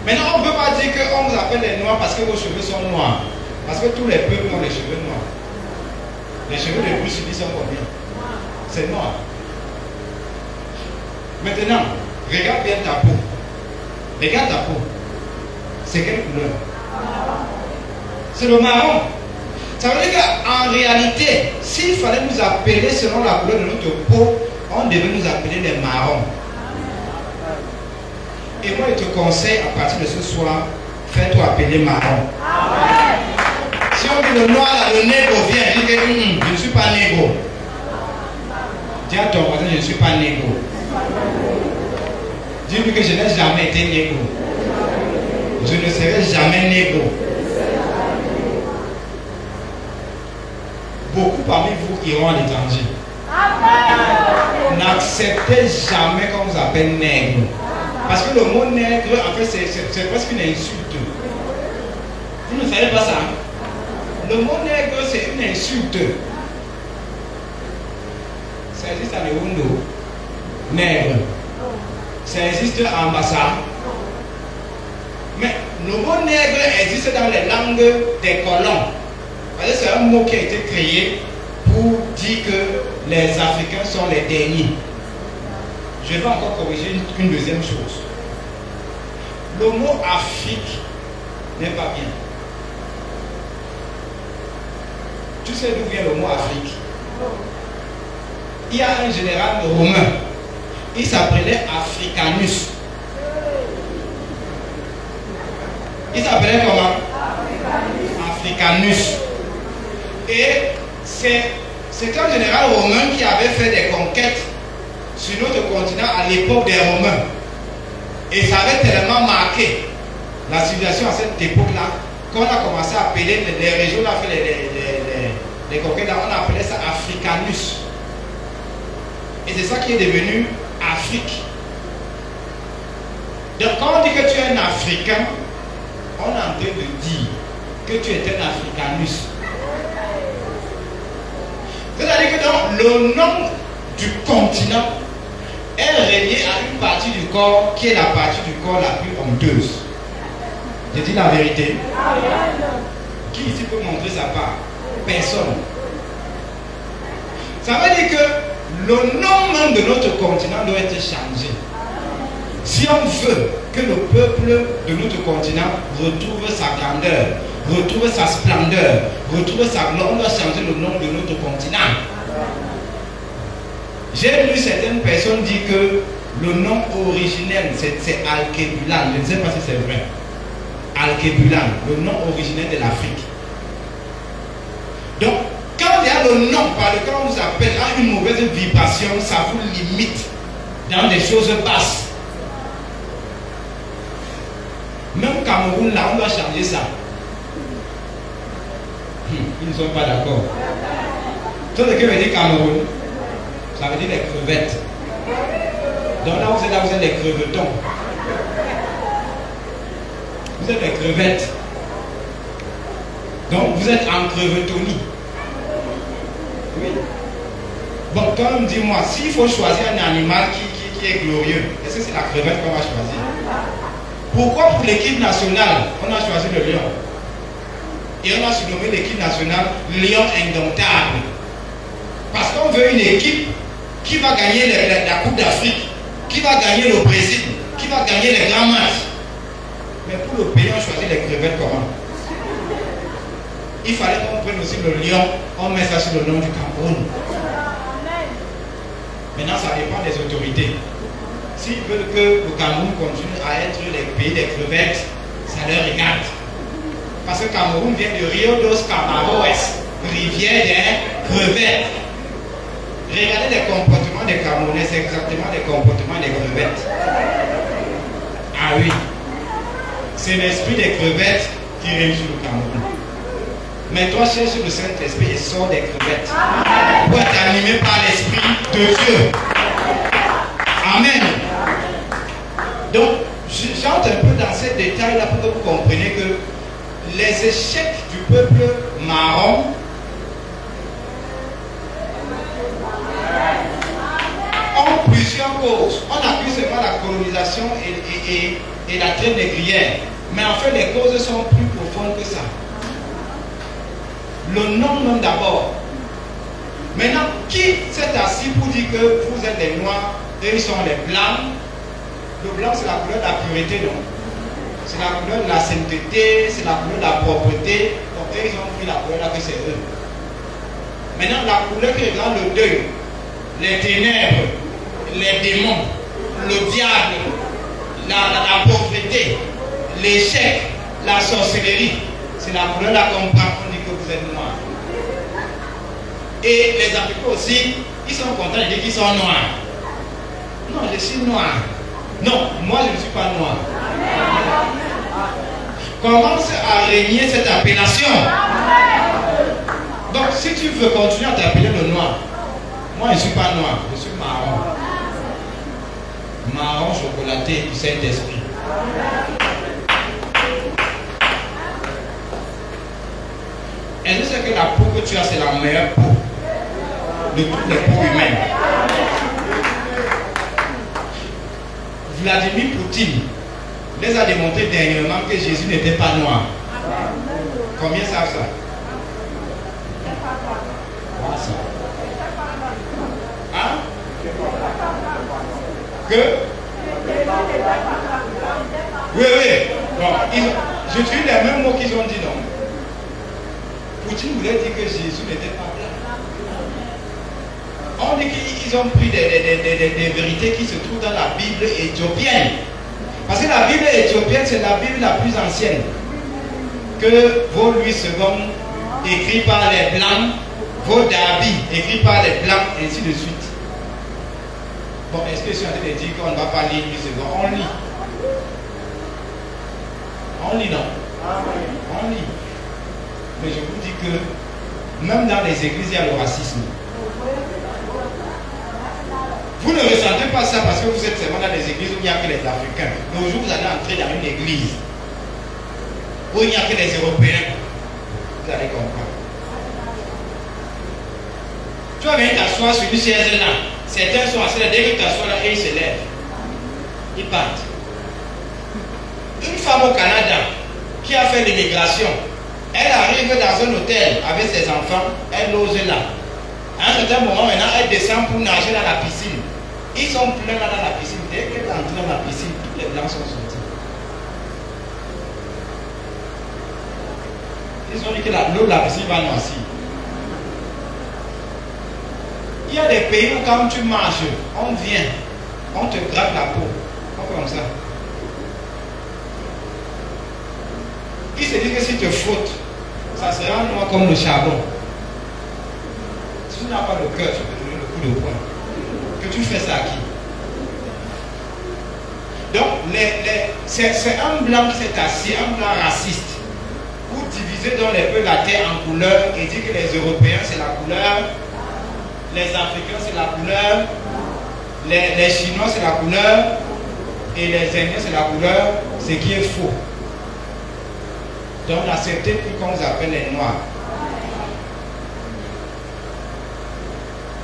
Maintenant, on ne peut pas dire qu'on vous appelle les noirs parce que vos cheveux sont noirs. Parce que tous les peuples ont les cheveux noirs. Les cheveux de Bruce Lee sont combien? C'est noir. Maintenant, regarde bien ta peau. Regarde ta peau. C'est quelle couleur? C'est le marron. Ça veut dire qu'en réalité, s'il fallait nous appeler selon la couleur de notre peau, on devait nous appeler les marrons. Et moi, je te conseille, à partir de ce soir, fais-toi appeler marron. Si on dit le noir, là, le négro vient, dis que je ne suis pas négro. Dis à ton voisin, je ne suis pas négro. Dis-lui que je n'ai jamais été négro. Je ne serai jamais négro. Beaucoup parmi vous iront à l'étranger. N'acceptez jamais qu'on vous appelle nègre. Parce que le mot nègre, en fait, c'est presque une insulte. Vous ne savez pas ça? Le mot nègre, c'est une insulte. Ça existe à Leondo. Nègre. Ça existe à Massa. Mais le mot nègre existe dans les langues des colons. Parce que c'est un mot qui a été créé pour dire que les Africains sont les derniers. Je vais encore corriger une deuxième chose. Le mot Afrique n'est pas bien. Tu sais d'où vient le mot Afrique? Il y a un général romain. Il s'appelait Africanus. Il s'appelait comment? Africanus. Et c'est un général romain qui avait fait des conquêtes sur notre continent à l'époque des Romains. Et ça avait tellement marqué la civilisation à cette époque-là qu'on a commencé à appeler les régions, on a fait les conquêtes, là, on appelait ça Africanus. Et c'est ça qui est devenu Afrique. Donc quand on dit que tu es un Africain, on est en train de dire que tu es un Africanus. C'est-à-dire que donc, le nom du continent est relié à une partie du corps qui est la partie du corps la plus honteuse. Je dis la vérité. Qui ici peut montrer sa part? Personne. Ça veut dire que le nom même de notre continent doit être changé. Si on veut que le peuple de notre continent retrouve sa grandeur, retrouve sa splendeur, retrouve sa gloire, on doit changer le nom de notre continent. J'ai lu certaines personnes dire que le nom originel c'est Alkebulan. Je ne sais pas si c'est vrai. Alkebulan, le nom originel de l'Afrique. Donc, quand il y a le nom par lequel on vous appelle à une mauvaise vibration, ça vous limite dans des choses basses. Même Cameroun, là, on doit changer ça. Ils ne sont pas d'accord. Tout ce que veut dire Cameroun, ça veut dire les crevettes. Donc là, vous êtes les crevetons. Vous êtes les crevettes. Donc vous êtes en crevetonie. Oui. Bon, quand même, dis-moi, s'il faut choisir un animal qui est glorieux, est-ce que c'est la crevette qu'on va choisir? Pourquoi pour l'équipe nationale, on a choisi le lion? Et on a surnommé l'équipe nationale Lion Indomptable. Parce qu'on veut une équipe qui va gagner la Coupe d'Afrique, qui va gagner le Brésil, qui va gagner les grands matchs. Mais pour le pays, on choisit les crevettes comment? Il fallait qu'on prenne aussi le lion, on met ça sur le nom du Cameroun. Maintenant, ça dépend des autorités. S'ils veulent que le Cameroun continue à être le pays des crevettes, ça leur regarde. Parce que le Cameroun vient de Rio dos Camaroes, rivière des crevettes. Regardez les comportements des Camerounais, c'est exactement les comportements des crevettes. Ah oui, c'est l'esprit des crevettes qui règne sur le Cameroun. Mais toi, cherche le Saint-Esprit et sors des crevettes pour être animé par l'Esprit de Dieu. Amen. Donc, j'entre un peu dans ces détails-là pour que vous compreniez que les échecs du peuple marron ont plusieurs causes. On accuse seulement la colonisation et la traite négrière. Mais en fait, les causes sont plus profondes que ça. Le nom même d'abord. Maintenant, qui s'est assis pour dire que vous êtes les noirs et ils sont les blancs? Le blanc, c'est la couleur de la pureté, non? C'est la couleur de la sainteté, c'est la couleur de la propreté. Donc, eux, ils ont pris la couleur là que c'est eux. Maintenant, la couleur qui regarde le deuil, les ténèbres, les démons, le diable, la pauvreté, l'échec, la sorcellerie, c'est la couleur là qu'on prend, on dit que vous êtes noirs. Et les Africains aussi, ils sont contents de dire qu'ils sont noirs. Non, je suis noir. Non, moi je ne suis pas noir. Commence à régner cette appellation. Donc si tu veux continuer à t'appeler le noir, moi je ne suis pas noir, je suis marron. Marron chocolaté du Saint-Esprit. Est-ce que c'est que la peau que tu as, c'est la meilleure peau de toutes les peaux humaines? Vladimir Poutine les a démontré dernièrement que Jésus n'était pas noir. Combien savent ça? Hein? Que? Oui. Bon, je dis les mêmes mots qu'ils ont dit, non? Poutine voulait dire que Jésus n'était pas blanc. On dit qu'ils ont pris des vérités qui se trouvent dans la Bible éthiopienne. Parce que la Bible éthiopienne, c'est la Bible la plus ancienne. Que vos Louis II, écrit par les Blancs, vos Darby, écrit par les Blancs, et ainsi de suite. Bon, est-ce que je suis en train de dire qu'on ne va pas lire Louis II? On lit. On lit, non? On lit. Mais je vous dis que même dans les églises, il y a le racisme. Vous ne ressentez pas ça parce que vous êtes seulement dans des églises où il n'y a que les Africains. Mais aujourd'hui, vous allez entrer dans une église où il n'y a que les Européens. Vous allez comprendre. Tu vas venir t'asseoir sur une chaise là. Certains sont assis là, dès qu'ils t'assoient là, et ils se lèvent. Ils partent. Une femme au Canada qui a fait l'immigration, elle arrive dans un hôtel avec ses enfants, elle ose là. À un certain moment, maintenant, elle descend pour nager dans la piscine. Ils sont pleins là dans la piscine. Dès qu'elle entre dans la piscine, tous les blancs sont sortis. Ils ont dit que l'eau de la piscine va noircir. Il y a des pays où quand tu marches, on vient, on te gratte la peau. On fait comme ça. Ils se disent que si tu frottes, ça sera noir comme le charbon. Si tu n'as pas le cœur, tu peux donner le coup de poing. Que tu fais ça à qui? Donc, c'est un blanc qui s'est assis, un blanc raciste, pour diviser dans les peuples la terre en couleurs et dire que les Européens c'est la couleur, les Africains c'est la couleur, les Chinois c'est la couleur et les Indiens c'est la couleur, ce qui est faux. Donc, n'acceptez plus qu'on vous appelle les Noirs.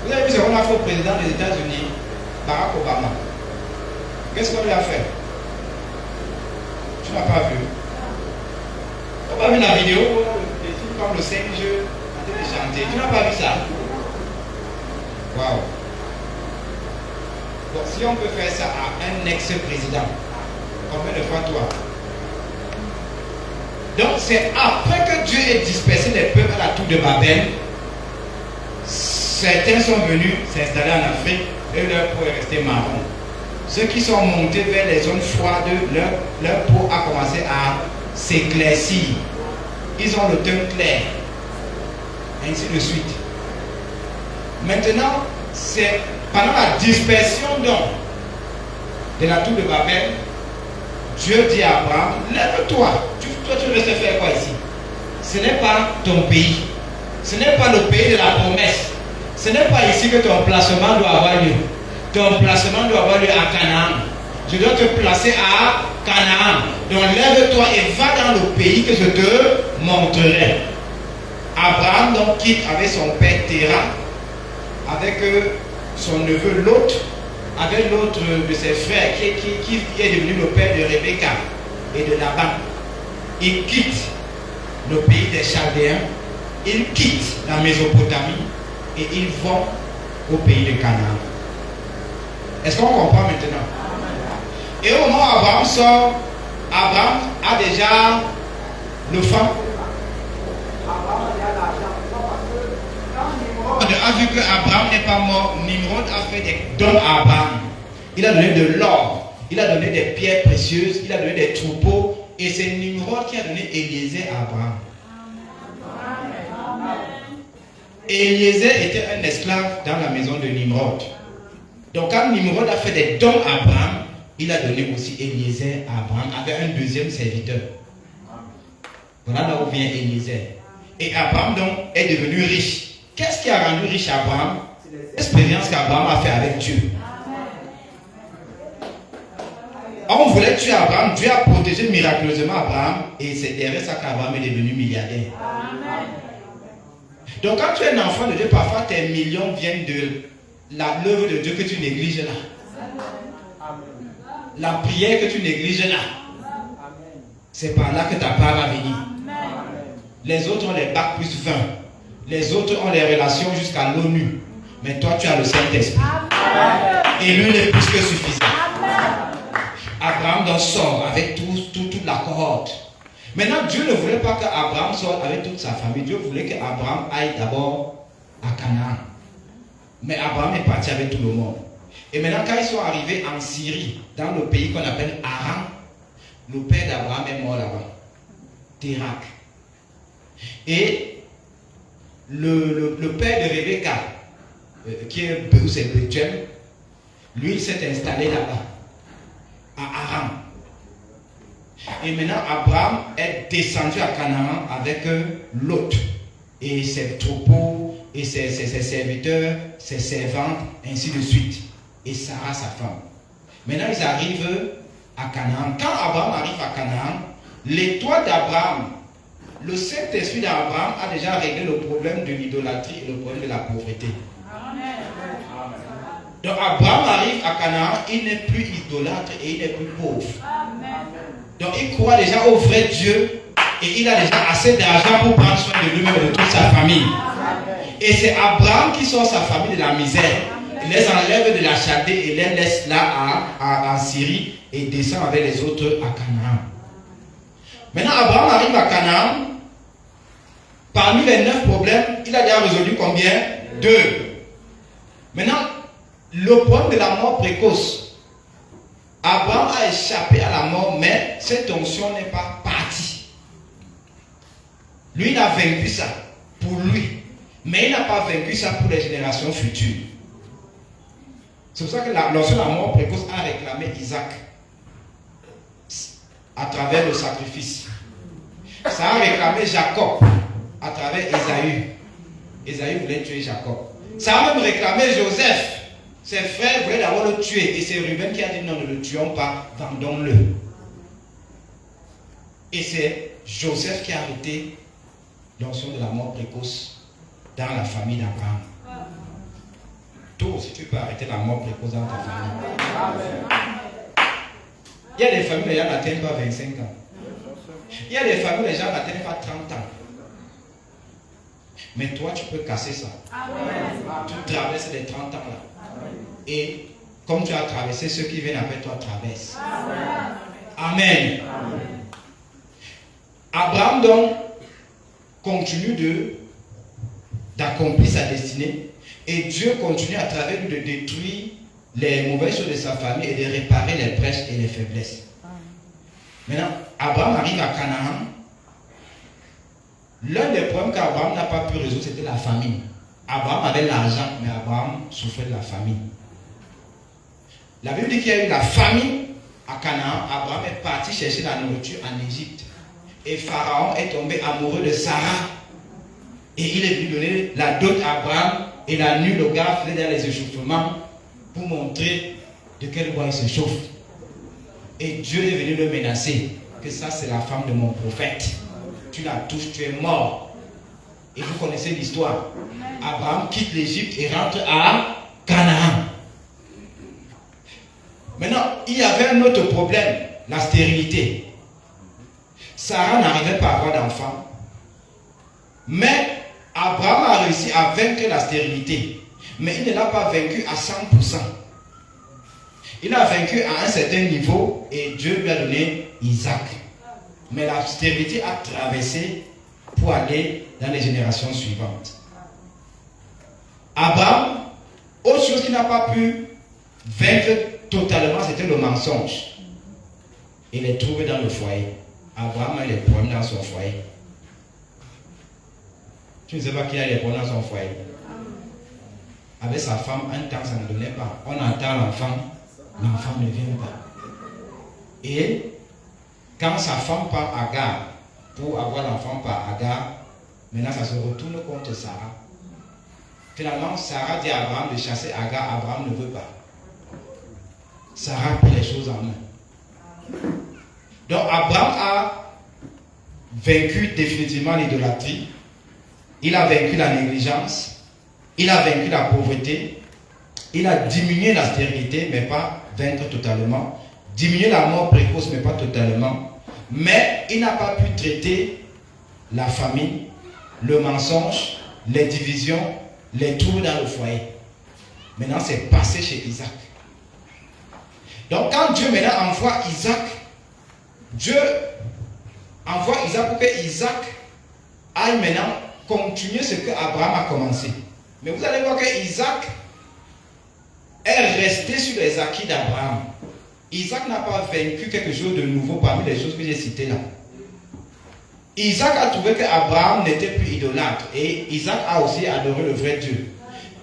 Vous avez vu ce qu'on a fait au président des États-Unis, Barack Obama. Qu'est-ce qu'on lui a fait? Tu n'as pas vu? On n'a pas vu la vidéo, des films comme le singe en train de chanter. Tu n'as pas vu ça? Waouh! Bon, si on peut faire ça à un ex-président, combien de fois toi? Donc c'est après que Dieu ait dispersé les peuples à la tour de Babel, certains sont venus s'installer en Afrique et leur peau est restée marron. Ceux qui sont montés vers les zones froides, leur peau a commencé à s'éclaircir. Ils ont le teint clair. Ainsi de suite. Maintenant, c'est pendant la dispersion donc de la tour de Babel, Dieu dit à Abraham, lève-toi. Toi, tu restes faire quoi ici? Ce n'est pas ton pays. Ce n'est pas le pays de la promesse. Ce n'est pas ici que ton placement doit avoir lieu. Ton placement doit avoir lieu à Canaan. Je dois te placer à Canaan. Donc lève-toi et va dans le pays que je te montrerai. Abraham donc quitte avec son père Terah, avec son neveu Lot, avec l'autre de ses frères qui est devenu le père de Rebecca et de Laban. Il quitte le pays des Chaldéens, il quitte la Mésopotamie et ils vont au pays de Canaan. Est-ce qu'on comprend maintenant? Et au moment où Abraham sort, Abraham a déjà le fan. Abraham a déjà l'argent. A vu que Abraham n'est pas mort, Nimrod a fait des dons à Abraham. Il a donné de l'or, il a donné des pierres précieuses, il a donné des troupeaux. Et c'est Nimrod qui a donné Eliezer à Abraham. Eliezer était un esclave dans la maison de Nimrod. Donc quand Nimrod a fait des dons à Abraham, il a donné aussi Eliezer à Abraham avec un deuxième serviteur. Voilà là où vient Eliezer. Et Abraham donc est devenu riche. Qu'est-ce qui a rendu riche Abraham? L'expérience qu'Abraham a fait avec Dieu. On voulait tuer Abraham, Dieu a protégé miraculeusement Abraham et c'est derrière ça qu'Abraham est devenu milliardaire. Donc quand tu es un enfant de Dieu, parfois tes millions viennent de l'œuvre de Dieu que tu négliges là. La prière que tu négliges là. C'est par là que ta part va venir. Les autres ont les bacs plus 20. Les autres ont les relations jusqu'à l'ONU. Mais toi tu as le Saint-Esprit. Et lui il est plus que suffisant. Abraham donc sort avec toute la cohorte. Maintenant, Dieu ne voulait pas qu'Abraham sorte avec toute sa famille. Dieu voulait qu'Abraham aille d'abord à Canaan. Mais Abraham est parti avec tout le monde. Et maintenant, quand ils sont arrivés en Syrie, dans le pays qu'on appelle Aram, le père d'Abraham est mort là-bas. Térak. Et le père de Rebecca, qui est Bethuel, lui, il s'est installé là-bas. À Aram. Et maintenant, Abraham est descendu à Canaan avec Lot et ses troupeaux et ses serviteurs, ses servantes, ainsi de suite. Et Sarah, sa femme. Maintenant, ils arrivent à Canaan. Quand Abraham arrive à Canaan, l'étoile d'Abraham, le Saint-Esprit d'Abraham a déjà réglé le problème de l'idolâtrie et le problème de la pauvreté. Donc Abraham arrive à Canaan, il n'est plus idolâtre et il n'est plus pauvre. Donc il croit déjà au vrai Dieu et il a déjà assez d'argent pour prendre soin de lui-même et de toute sa famille. Et c'est Abraham qui sort sa famille de la misère. Il les enlève de la Chaldée et les laisse là en Syrie et descend avec les autres à Canaan. Maintenant Abraham arrive à Canaan. Parmi les 9 problèmes, il a déjà résolu combien? 2. Maintenant, le problème de la mort précoce. Abraham a échappé à la mort, mais cette onction n'est pas partie. Lui, il a vaincu ça pour lui, mais il n'a pas vaincu ça pour les générations futures. C'est pour ça que l'onction de la mort précoce a réclamé Isaac à travers le sacrifice. Ça a réclamé Jacob à travers Ésaü. Ésaü voulait tuer Jacob. Ça a même réclamé Joseph. Ses frères voulaient d'abord le tuer. Et c'est Ruben qui a dit non, ne le tuons pas, vendons-le. Et c'est Joseph qui a arrêté l'onction de la mort précoce dans la famille d'Abraham. Toi aussi, tu peux arrêter la mort précoce dans ta famille. Il y a des familles, les gens n'atteignent pas 25 ans. Il y a des familles, les gens n'atteignent pas 30 ans. Mais toi, tu peux casser ça. Tu traverses les 30 ans là. Et comme tu as traversé, ceux qui viennent après toi traversent. Amen. Abraham donc continue d'accomplir sa destinée. Et Dieu continue à travers lui de détruire les mauvaises choses de sa famille et de réparer les brèches et les faiblesses. Maintenant, Abraham arrive à Canaan. L'un des problèmes qu'Abraham n'a pas pu résoudre, c'était la famine. Abraham avait l'argent, mais Abraham souffrait de la famine. La Bible dit qu'il y a eu la famine à Canaan. Abraham est parti chercher la nourriture en Égypte. Et Pharaon est tombé amoureux de Sarah. Et il est venu donner la dot à Abraham. Et la nuit, le gars faisait dans les échauffements pour montrer de quel bois il se chauffe. Et Dieu est venu le menacer que ça, c'est la femme de mon prophète. Tu la touches, tu es mort. Et vous connaissez l'histoire. Abraham quitte l'Égypte et rentre à Canaan. Maintenant, il y avait un autre problème, la stérilité. Sarah n'arrivait pas à avoir d'enfant. Mais Abraham a réussi à vaincre la stérilité. Mais il ne l'a pas vaincu à 100%. Il a vaincu à un certain niveau et Dieu lui a donné Isaac. Mais la stérilité a traversé pour aller dans les générations suivantes. Abraham, autre chose qu'il n'a pas pu vaincre totalement, c'était le mensonge. Il est trouvé dans le foyer. Abraham a des problèmes dans son foyer. Tu ne sais pas qui a des problèmes dans son foyer. Avec sa femme, un temps ça ne donnait pas. On attend l'enfant, l'enfant ne vient pas. Et quand sa femme part à Agar, pour avoir l'enfant par Agar. Maintenant, ça se retourne contre Sarah. Finalement, Sarah dit à Abraham de chasser Agar. Abraham ne veut pas. Sarah prit les choses en main. Donc, Abraham a vaincu définitivement l'idolâtrie. Il a vaincu la négligence. Il a vaincu la pauvreté. Il a diminué la stérilité, mais pas vaincre totalement. Diminué la mort précoce, mais pas totalement. Mais il n'a pas pu traiter la famine, le mensonge, les divisions, les troubles dans le foyer. Maintenant, c'est passé chez Isaac. Donc, quand Dieu maintenant envoie Isaac, Dieu envoie Isaac pour que Isaac aille maintenant continuer ce que Abraham a commencé. Mais vous allez voir que Isaac est resté sur les acquis d'Abraham. Isaac n'a pas vaincu quelque chose de nouveau parmi les choses que j'ai citées là. Isaac a trouvé qu'Abraham n'était plus idolâtre et Isaac a aussi adoré le vrai Dieu.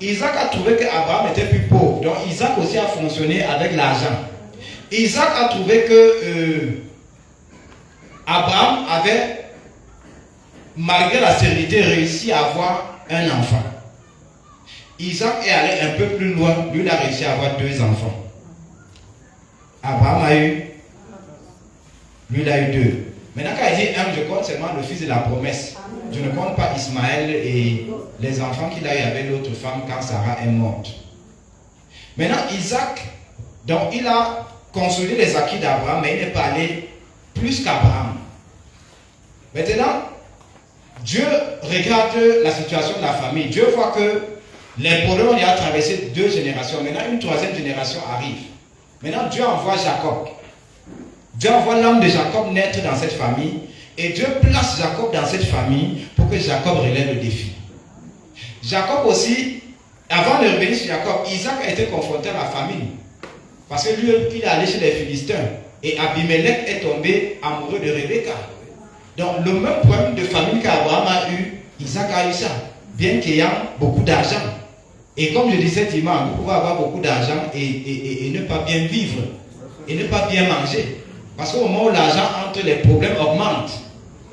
Isaac a trouvé qu'Abraham était plus pauvre, donc Isaac aussi a fonctionné avec l'argent. Isaac a trouvé que Abraham avait, malgré la stérilité, réussi à avoir un enfant. Isaac est allé un peu plus loin, lui il a réussi à avoir 2 enfants. Abraham a eu, lui il a eu 2. Maintenant quand il dit un, je compte seulement le fils de la promesse. Je ne compte pas Ismaël et les enfants qu'il a eu avec l'autre femme quand Sarah est morte. Maintenant Isaac, donc il a consolidé les acquis d'Abraham, mais il n'est pas allé plus qu'Abraham. Maintenant, Dieu regarde la situation de la famille. Dieu voit que les problèmes ont déjà traversé 2 générations. Maintenant, une 3e génération arrive. Maintenant, Dieu envoie Jacob. Dieu envoie l'homme de Jacob naître dans cette famille. Et Dieu place Jacob dans cette famille pour que Jacob relève le défi. Jacob aussi, avant de revenir sur Jacob, Isaac a été confronté à la famine. Parce que lui, il est allé chez les Philistins. Et Abimelech est tombé amoureux de Rebecca. Donc, le même problème de famine qu'Abraham a eu, Isaac a eu ça. Bien qu'ayant beaucoup d'argent. Et comme je disais dimanche, vous pouvez avoir beaucoup d'argent et ne pas bien vivre. Et ne pas bien manger. Parce qu'au moment où l'argent entre, les problèmes augmentent.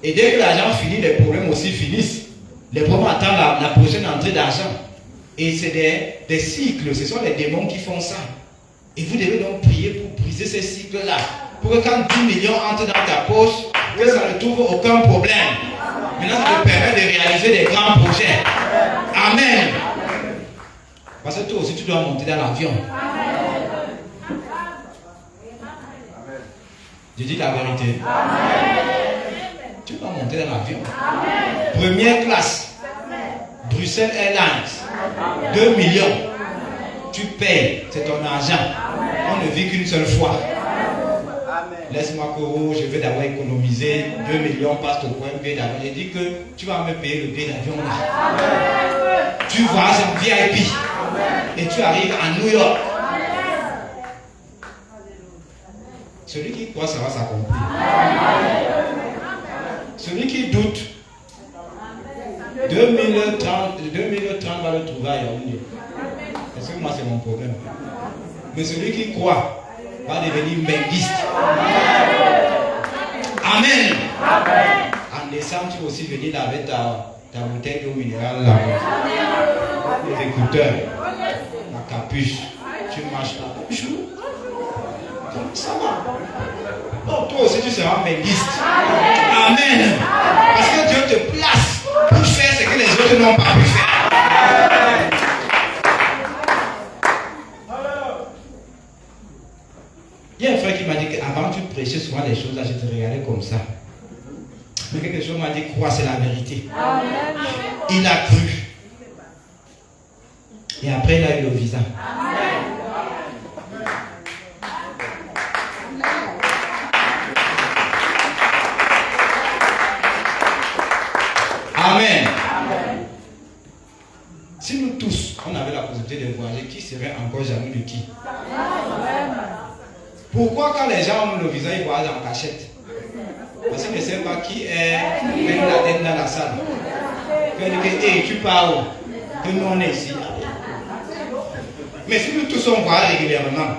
Et dès que l'argent finit, les problèmes aussi finissent. Les problèmes attendent la prochaine entrée d'argent. Et c'est des cycles, ce sont les démons qui font ça. Et vous devez donc prier pour briser ces cycles-là. Pour que quand 10 millions entrent dans ta poche, que ça ne trouve aucun problème. Maintenant, ça te permet de réaliser des grands projets. Amen. Parce que toi aussi, tu dois monter dans l'avion. Je dis la vérité. Tu dois monter dans l'avion. Première classe. Bruxelles Airlines. 2 millions. Tu payes. C'est ton argent. On ne vit qu'une seule fois. Laisse-moi que je vais d'abord économiser 2 millions, passe au point billet d'avion. J'ai dit que tu vas me payer le billet d'avion là. Tu voyages en VIP. Et tu arrives à New York. Celui qui croit, ça va s'accomplir. Celui qui doute, 2030 va le trouver à Yaoundé. Parce que moi, c'est mon problème. Mais celui qui croit va devenir menguiste. Amen. En décembre, tu vas aussi venir là avec ta bouteille d'eau minérale là. Les écouteurs, la capuche. Tu marches là. Bonjour. Ça va. Oh, toi aussi tu seras menguiste. Amen. Parce que Dieu te place pour faire ce que les autres n'ont pas pu faire. Il y a un frère qui m'a dit qu'avant tu prêchais souvent les choses là, je te regardais comme ça. Mais quelque chose m'a dit crois, c'est la vérité. Il a cru. Et après il a eu le visa. Amen. Si nous tous, on avait la possibilité de voyager, qui serait encore jaloux de qui? Pourquoi quand les gens ont le visa, ils voyagent en cachette? Parce qu'ils ne savent pas qui est la tête dans la salle. Ils disent, hey, tu pars où? Que nous on est ici. Mais si nous tous on voyage régulièrement,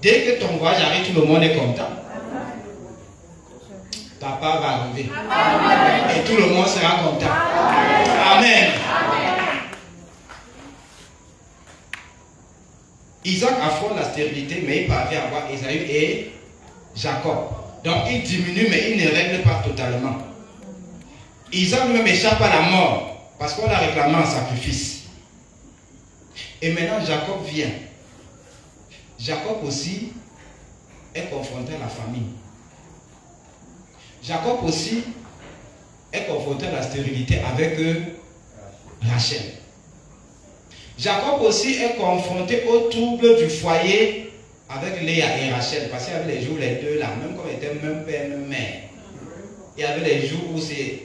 dès que ton voyage arrive, tout le monde est content. Papa papa va arriver. Amen. Et tout le monde sera content. Amen. Isaac affronte la stérilité, mais il parvient à avoir Ésaü et Jacob. Donc il diminue, mais il ne règle pas totalement. Isaac lui-même échappe à la mort, parce qu'on l'a réclamé en sacrifice. Et maintenant Jacob vient. Jacob aussi est confronté à la famine. Jacob aussi est confronté à la stérilité avec Rachel. Jacob aussi est confronté au trouble du foyer avec Léa et Rachel, parce qu'il y avait les jours, les deux là, même quand ils étaient même père, même mère. Il y avait les jours où c'est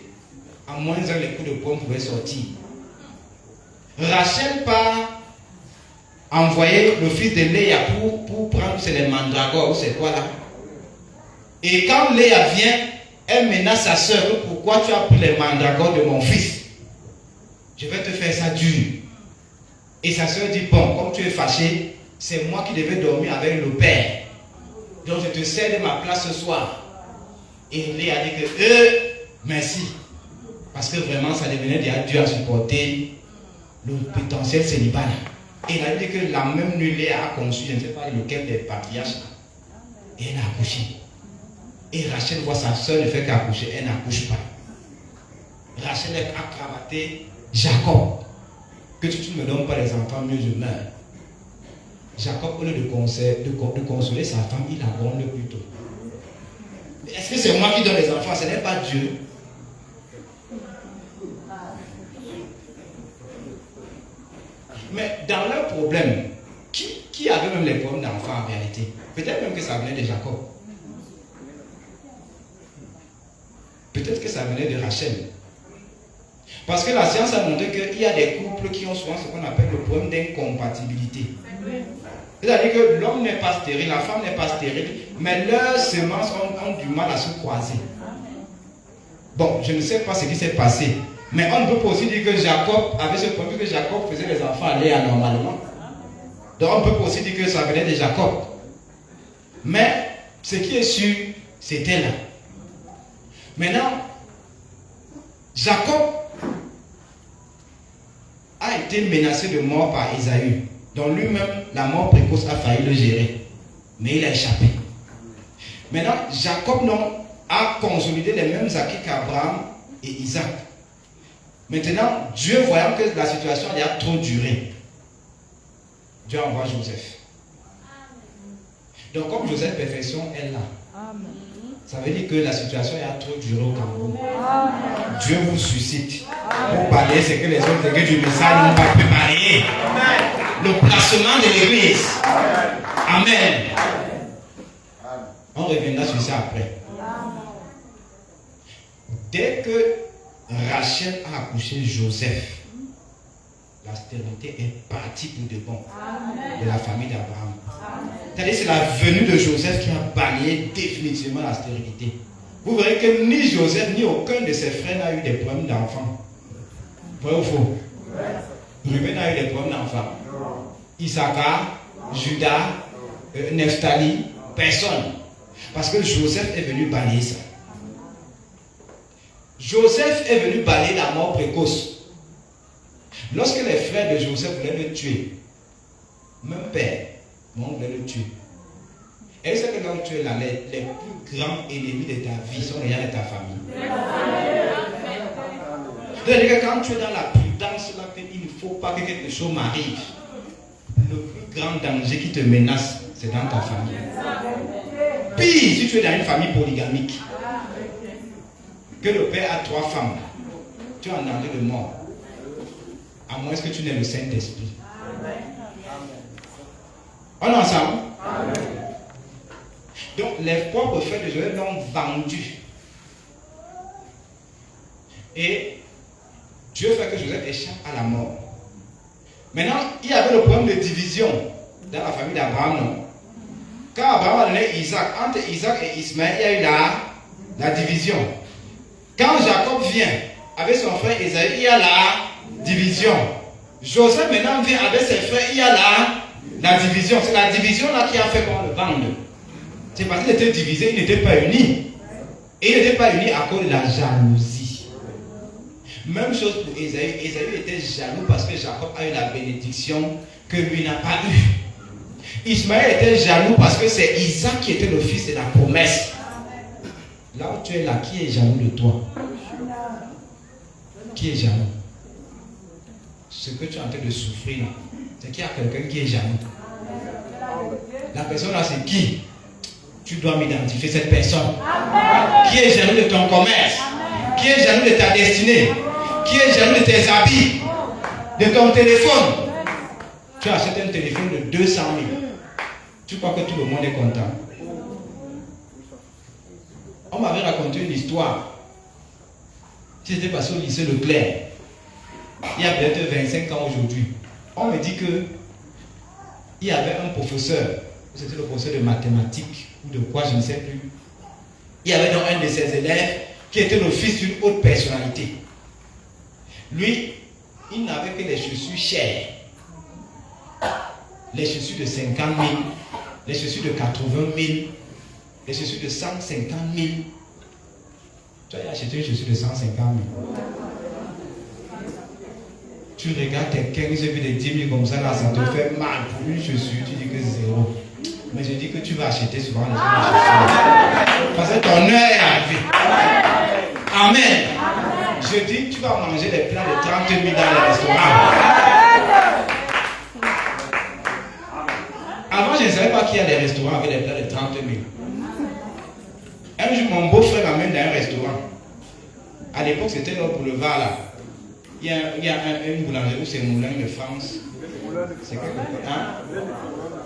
à moins d'un les coups de poing pouvaient sortir. Rachel part envoyer le fils de Léa pour prendre, c'est les mandragores, c'est quoi là? Et quand Léa vient, elle menace sa soeur, pourquoi tu as pris les mandragores de mon fils? Je vais te faire ça dur. Et sa soeur dit, bon, comme tu es fâché, c'est moi qui devais dormir avec le père. Donc je te cède ma place ce soir. Et Léa dit que, merci. Parce que vraiment, ça devenait déjà dur à supporter le potentiel célibat. Et il a dit que la même nuit, Léa a conçu, je ne sais pas lequel des patriarches, et elle a accouché. Et Rachel voit sa soeur ne fait qu'accoucher, elle n'accouche pas. Rachel a cravaté Jacob. Que tu ne me donnes pas les enfants, mieux je meurs. Jacob, au lieu de consoler sa femme, il la gronde plutôt. Est-ce que c'est moi qui donne les enfants? Ce n'est pas Dieu. Mais dans leur problème, qui avait même les problèmes d'enfants en réalité? Peut-être même que ça venait de Jacob. Peut-être que ça venait de Rachel. Parce que la science a montré qu'il y a des couples qui ont souvent ce qu'on appelle le problème d'incompatibilité. C'est-à-dire que l'homme n'est pas stérile, la femme n'est pas stérile, mais leurs semences ont du mal à se croiser. Bon, je ne sais pas ce qui s'est passé, mais on ne peut pas aussi dire que Jacob avait ce problème, que Jacob faisait les enfants aller anormalement. Donc on peut pas aussi dire que ça venait de Jacob. Mais ce qui est sûr, c'était là. Maintenant, Jacob a été menacé de mort par Ésaü, dont lui-même la mort précoce a failli le gérer, mais il a échappé. Maintenant, Jacob a consolidé les mêmes acquis qu'Abraham et Isaac. Maintenant, Dieu voyant que la situation a trop duré, Dieu envoie Joseph. Donc comme Joseph perfection est là, ça veut dire que la situation a trop duré au Cameroun. Dieu vous suscite pour parler ce que les autres degrés du message n'ont pas préparé. Le placement de l'église. Amen. On reviendra sur ça après. Dès que Rachel a accouché Joseph, la stérilité est partie pour de bon de la famille d'Abraham. C'est-à-dire c'est la venue de Joseph qui a balayé définitivement la stérilité. Vous verrez que ni Joseph ni aucun de ses frères n'a eu des problèmes d'enfants. Vrai ou faux? Ruben n'a eu des problèmes d'enfants. Issachar, Judas, Nephtali, personne. Parce que Joseph est venu balayer ça. Joseph est venu balayer la mort précoce. Lorsque les frères de Joseph voulaient le tuer, même père, on voulait le tuer. Et c'est que quand tu es là, les plus grands ennemis de ta vie sont les gens de ta famille. C'est-à-dire que quand tu es dans la prudence, là, il ne faut pas que quelque chose m'arrive. Le plus grand danger qui te menace, c'est dans ta famille. Pire, si tu es dans une famille polygamique, que le père a 3 femmes, tu es en danger de mort. À moins que tu n'aies le Saint-Esprit. On est ensemble? Amen. Donc les propres frères de Joseph l'ont vendu. Et Dieu fait que Joseph échappe à la mort. Maintenant, il y avait le problème de division dans la famille d'Abraham. Quand Abraham a donné Isaac, entre Isaac et Ismaël, il y a eu la division. Quand Jacob vient avec son frère Ésaü, il y a la division. Joseph maintenant vient avec ses frères, il y a la division. C'est la division là qui a fait qu'on le vende. C'est parce qu'il était divisé, il n'était pas uni. Et il n'était pas uni à cause de la jalousie. Même chose pour Ésaü. Ésaü était jaloux parce que Jacob a eu la bénédiction que lui n'a pas eue. Ismaël était jaloux parce que c'est Isaac qui était le fils de la promesse. Là où tu es là, qui est jaloux de toi? Qui est jaloux? Ce que tu es en train de souffrir, c'est qu'il y a quelqu'un qui est jaloux. La personne là, c'est qui? Tu dois m'identifier cette personne. Qui est jaloux de ton commerce? Qui est jaloux de ta destinée? Qui est jaloux de tes habits? De ton téléphone? Tu achètes un téléphone de 200 000. Tu crois que tout le monde est content? On m'avait raconté une histoire. C'était passé au lycée Leclerc. Il y a peut-être 25 ans aujourd'hui. On me dit que il y avait un professeur, c'était le professeur de mathématiques ou de quoi, je ne sais plus. Il y avait donc un de ses élèves qui était le fils d'une haute personnalité. Lui, il n'avait que les chaussures chères. Les chaussures de 50 000, les chaussures de 80 000, les chaussures de 150 000. Tu as acheté une chaussure de 150 000. Tu regardes tes 15 000 et 10 000 comme ça, là, ça te fait mal pour une chaussure, tu dis que c'est zéro. Mais je dis que tu vas acheter souvent les chaussures. Parce que ton heure est arrivée. Amen. Je dis que tu vas manger des plats de 30 000 dans les restaurants. Avant, je ne savais pas qu'il y a des restaurants avec des plats de 30 000. Un jour, mon beau-frère m'amène dans un restaurant. À l'époque, c'était le boulevard là. Il y a une boulangerie où c'est Moulin de France. C'est quelque part. Hein?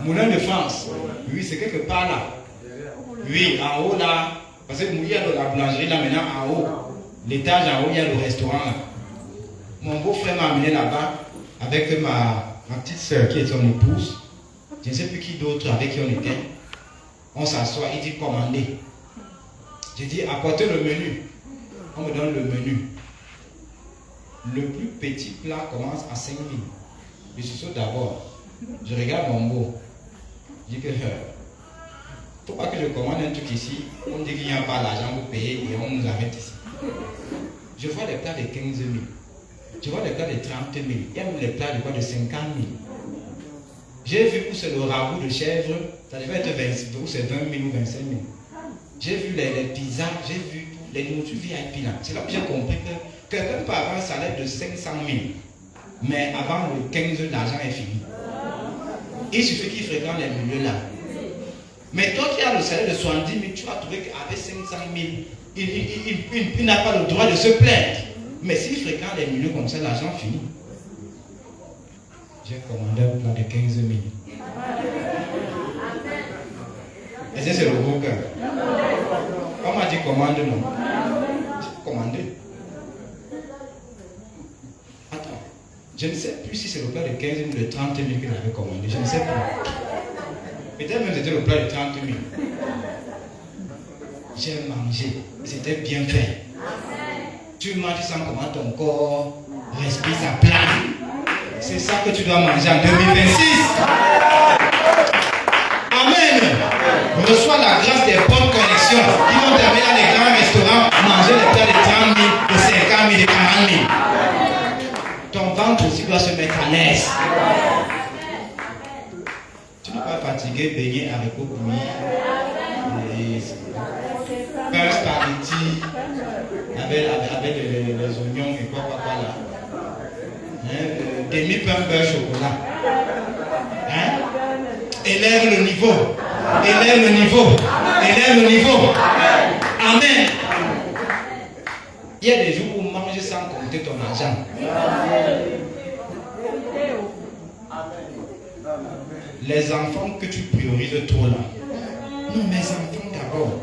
Moulin de France. Oui, c'est quelque part là. Oui, en haut là. Parce que il y a la boulangerie là maintenant en haut. L'étage en haut, il y a le restaurant là. Mon beau-frère m'a amené là-bas avec ma petite soeur qui est son épouse. Je ne sais plus qui d'autre avec qui on était. On s'assoit, il dit commander. J'ai dit apportez le menu. On me donne le menu. Le plus petit plat commence à 5 000. Je suis sûr d'abord. Je regarde mon beau. Je dis que faut pas que je commande un truc ici. On dit qu'il n'y a pas l'argent pour payer et on nous arrête ici. Je vois des plats de 15 000. Je vois des plats de 30 000. Il y a même des plats de 50 000. J'ai vu où c'est le ragoût de chèvre. Ça devait être 20, où c'est 20 000 ou 25 000. J'ai vu les pizzas. J'ai vu les nourritures VIP là. C'est là que j'ai compris que quelqu'un peut avoir un salaire de 500 000. Mais avant le 15 000, l'argent est fini. Il suffit qu'il fréquente les milieux là. Mais toi qui as le salaire de 70 000, tu vas trouver qu'avec 500 000, il n'a pas le droit de se plaindre. Mais s'il fréquente les milieux comme ça, l'argent finit. J'ai commandé un plat de 15 000. Et ça, c'est le beau cœur. On m'a dit commande, non. J'ai commandé. Attends. Je ne sais plus si c'est le plat de 15 000 ou de 30 000 qu'il avait commandé. Je ne sais plus. Peut-être même c'était le plat de 30 000. J'ai mangé. C'était bien fait. Tu manges, tu sens comment ton corps respire sa plane. C'est ça que tu dois manger en 2026. Amen. Reçois la grâce des bonnes connexions qui vont t'amener dans les grands restaurants, manger des plats de 30 000, de 50 000, de 40 000. Ton ventre aussi doit se mettre à l'aise. Tu n'es pas fatigué, baigner haricots bouillis, pain spaghetti, avec les oignons et quoi là. Hein, demi-pain beurre chocolat. Hein? Élève le niveau. Élève le niveau. Élève le niveau. Amen. Il y a des jours où manger sans compter ton argent. Les enfants que tu priorises trop là. Non, mes enfants d'abord.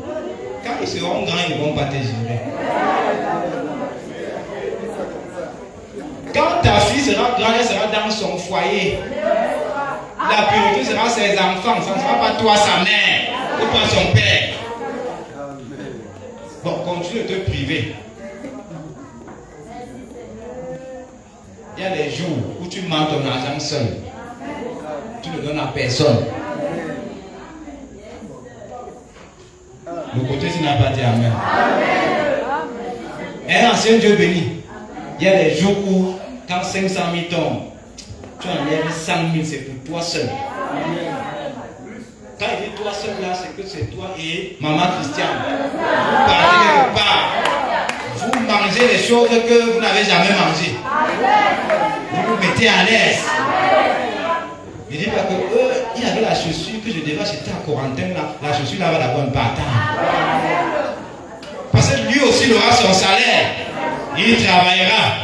Quand ils seront grands, ils ne vont pas te gérer. Quand ta fille sera grande, elle sera dans son foyer. La priorité sera ses enfants. Ça ne sera pas toi, sa mère, ou toi, son père. Bon, continue de te priver. Il y a des jours où tu manges ton argent seul. Tu ne donnes à personne. Le côté, tu n'as n'a pas dit Amen? Un ancien Dieu béni. Il y a des jours où, quand 500 000 tombent, tu enlèves 100 000, c'est pour toi seul. Quand il dit toi seul là, c'est que c'est toi et maman Christiane. Vous partez quelque part. Vous mangez des choses que vous n'avez jamais mangées. Vous vous mettez à l'aise. Il dit parce que il avait la chaussure que je devais acheter à Corentin là. La chaussure là va d'abord une bataille. Parce que lui aussi il aura son salaire. Il travaillera.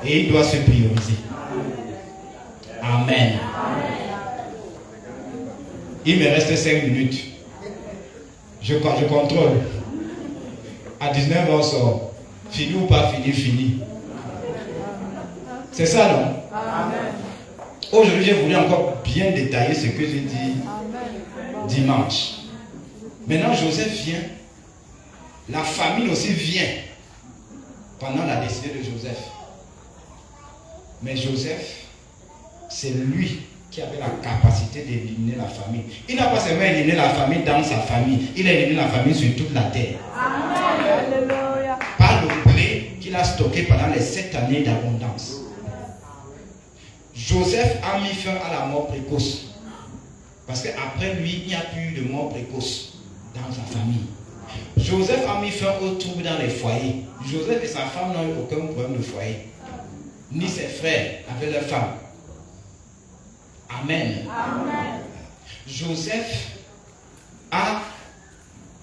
Et il doit se prioriser. Amen. Il me reste 5 minutes. Je contrôle. À 19h on sort. Fini ou pas fini, fini. C'est ça, non? Amen. Aujourd'hui, j'ai voulu encore bien détailler ce que j'ai dit dimanche. Maintenant, Joseph vient. La famine aussi vient pendant la destinée de Joseph. Mais Joseph, c'est lui qui avait la capacité d'éliminer la famine. Il n'a pas seulement éliminé la famine dans sa famille, il a éliminé la famine sur toute la terre. Amen. Par le blé qu'il a stocké pendant les 7 années d'abondance. Joseph a mis fin à la mort précoce. Parce qu'après lui, il n'y a plus de mort précoce dans sa famille. Joseph a mis fin aux troubles dans les foyers. Joseph et sa femme n'ont eu aucun problème de foyer. Ni ses frères avec leurs femmes. Amen. Amen. Joseph a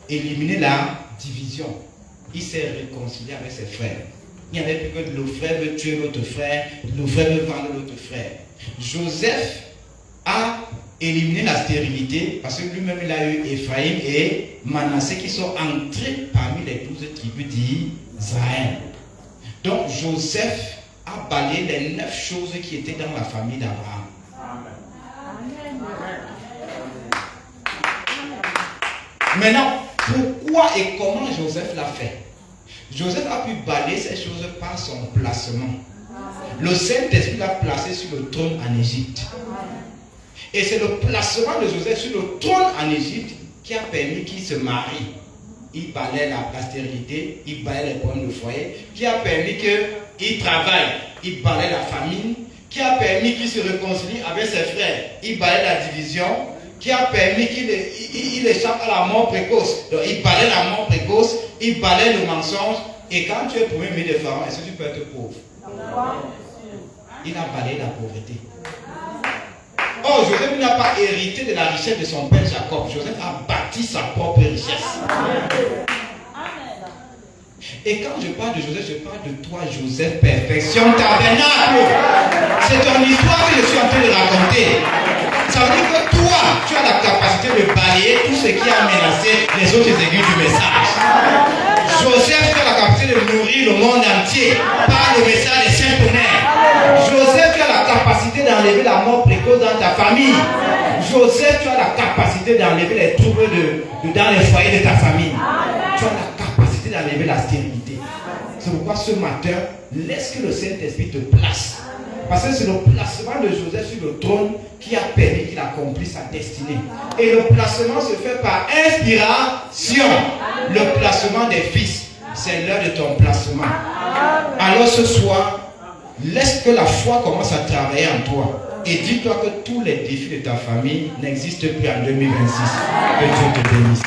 éliminé la division. Il s'est réconcilié avec ses frères. Il n'y avait plus que le frère veut tuer l'autre frère, le frère veut vendre l'autre frère. Joseph a éliminé la stérilité parce que lui-même il a eu Ephraïm et Manassé qui sont entrés parmi les 12 tribus d'Israël. Donc Joseph a balayé les 9 choses qui étaient dans la famille d'Abraham. Maintenant, pourquoi et comment Joseph l'a fait? Joseph a pu balayer ces choses par son placement. Le Saint-Esprit l'a placé sur le trône en Égypte. Et c'est le placement de Joseph sur le trône en Égypte qui a permis qu'il se marie. Il balaye la stérilité, il balaye les problèmes de foyer, qui a permis qu'il travaille, il balaye la famine, qui a permis qu'il se réconcilie avec ses frères, il balaye la division, qui a permis qu'il échappe à la mort précoce. Donc il balaye la mort précoce, il balaye le mensonge. Et quand tu es premier ministre des Pharaons, est-ce que tu peux être pauvre? Il a balayé la pauvreté. Oh, Joseph n'a pas hérité de la richesse de son père Jacob. Joseph a bâti sa propre richesse. Et quand je parle de Joseph, je parle de toi, Joseph, perfection tabernacle. C'est ton histoire que je suis en train de raconter. Ça veut dire que toi, tu as la capacité de balayer tout ce qui a menacé les autres aiguilles du message. Joseph, tu as la capacité de nourrir le monde entier par le message des saints tonnerres. Joseph, tu as la capacité d'enlever la mort précoce dans ta famille. Joseph, tu as la capacité d'enlever les troubles dans les foyers de ta famille. Tu as la capacité d'enlever la stérilité. C'est pourquoi ce matin, laisse que le Saint-Esprit te place. Parce que c'est le placement de Joseph sur le trône qui a permis qu'il accomplisse sa destinée. Et le placement se fait par inspiration. Le placement des fils, c'est l'heure de ton placement. Alors ce soir, laisse que la foi commence à travailler en toi. Et dis-toi que tous les défis de ta famille n'existent plus en 2026. Que Dieu te bénisse.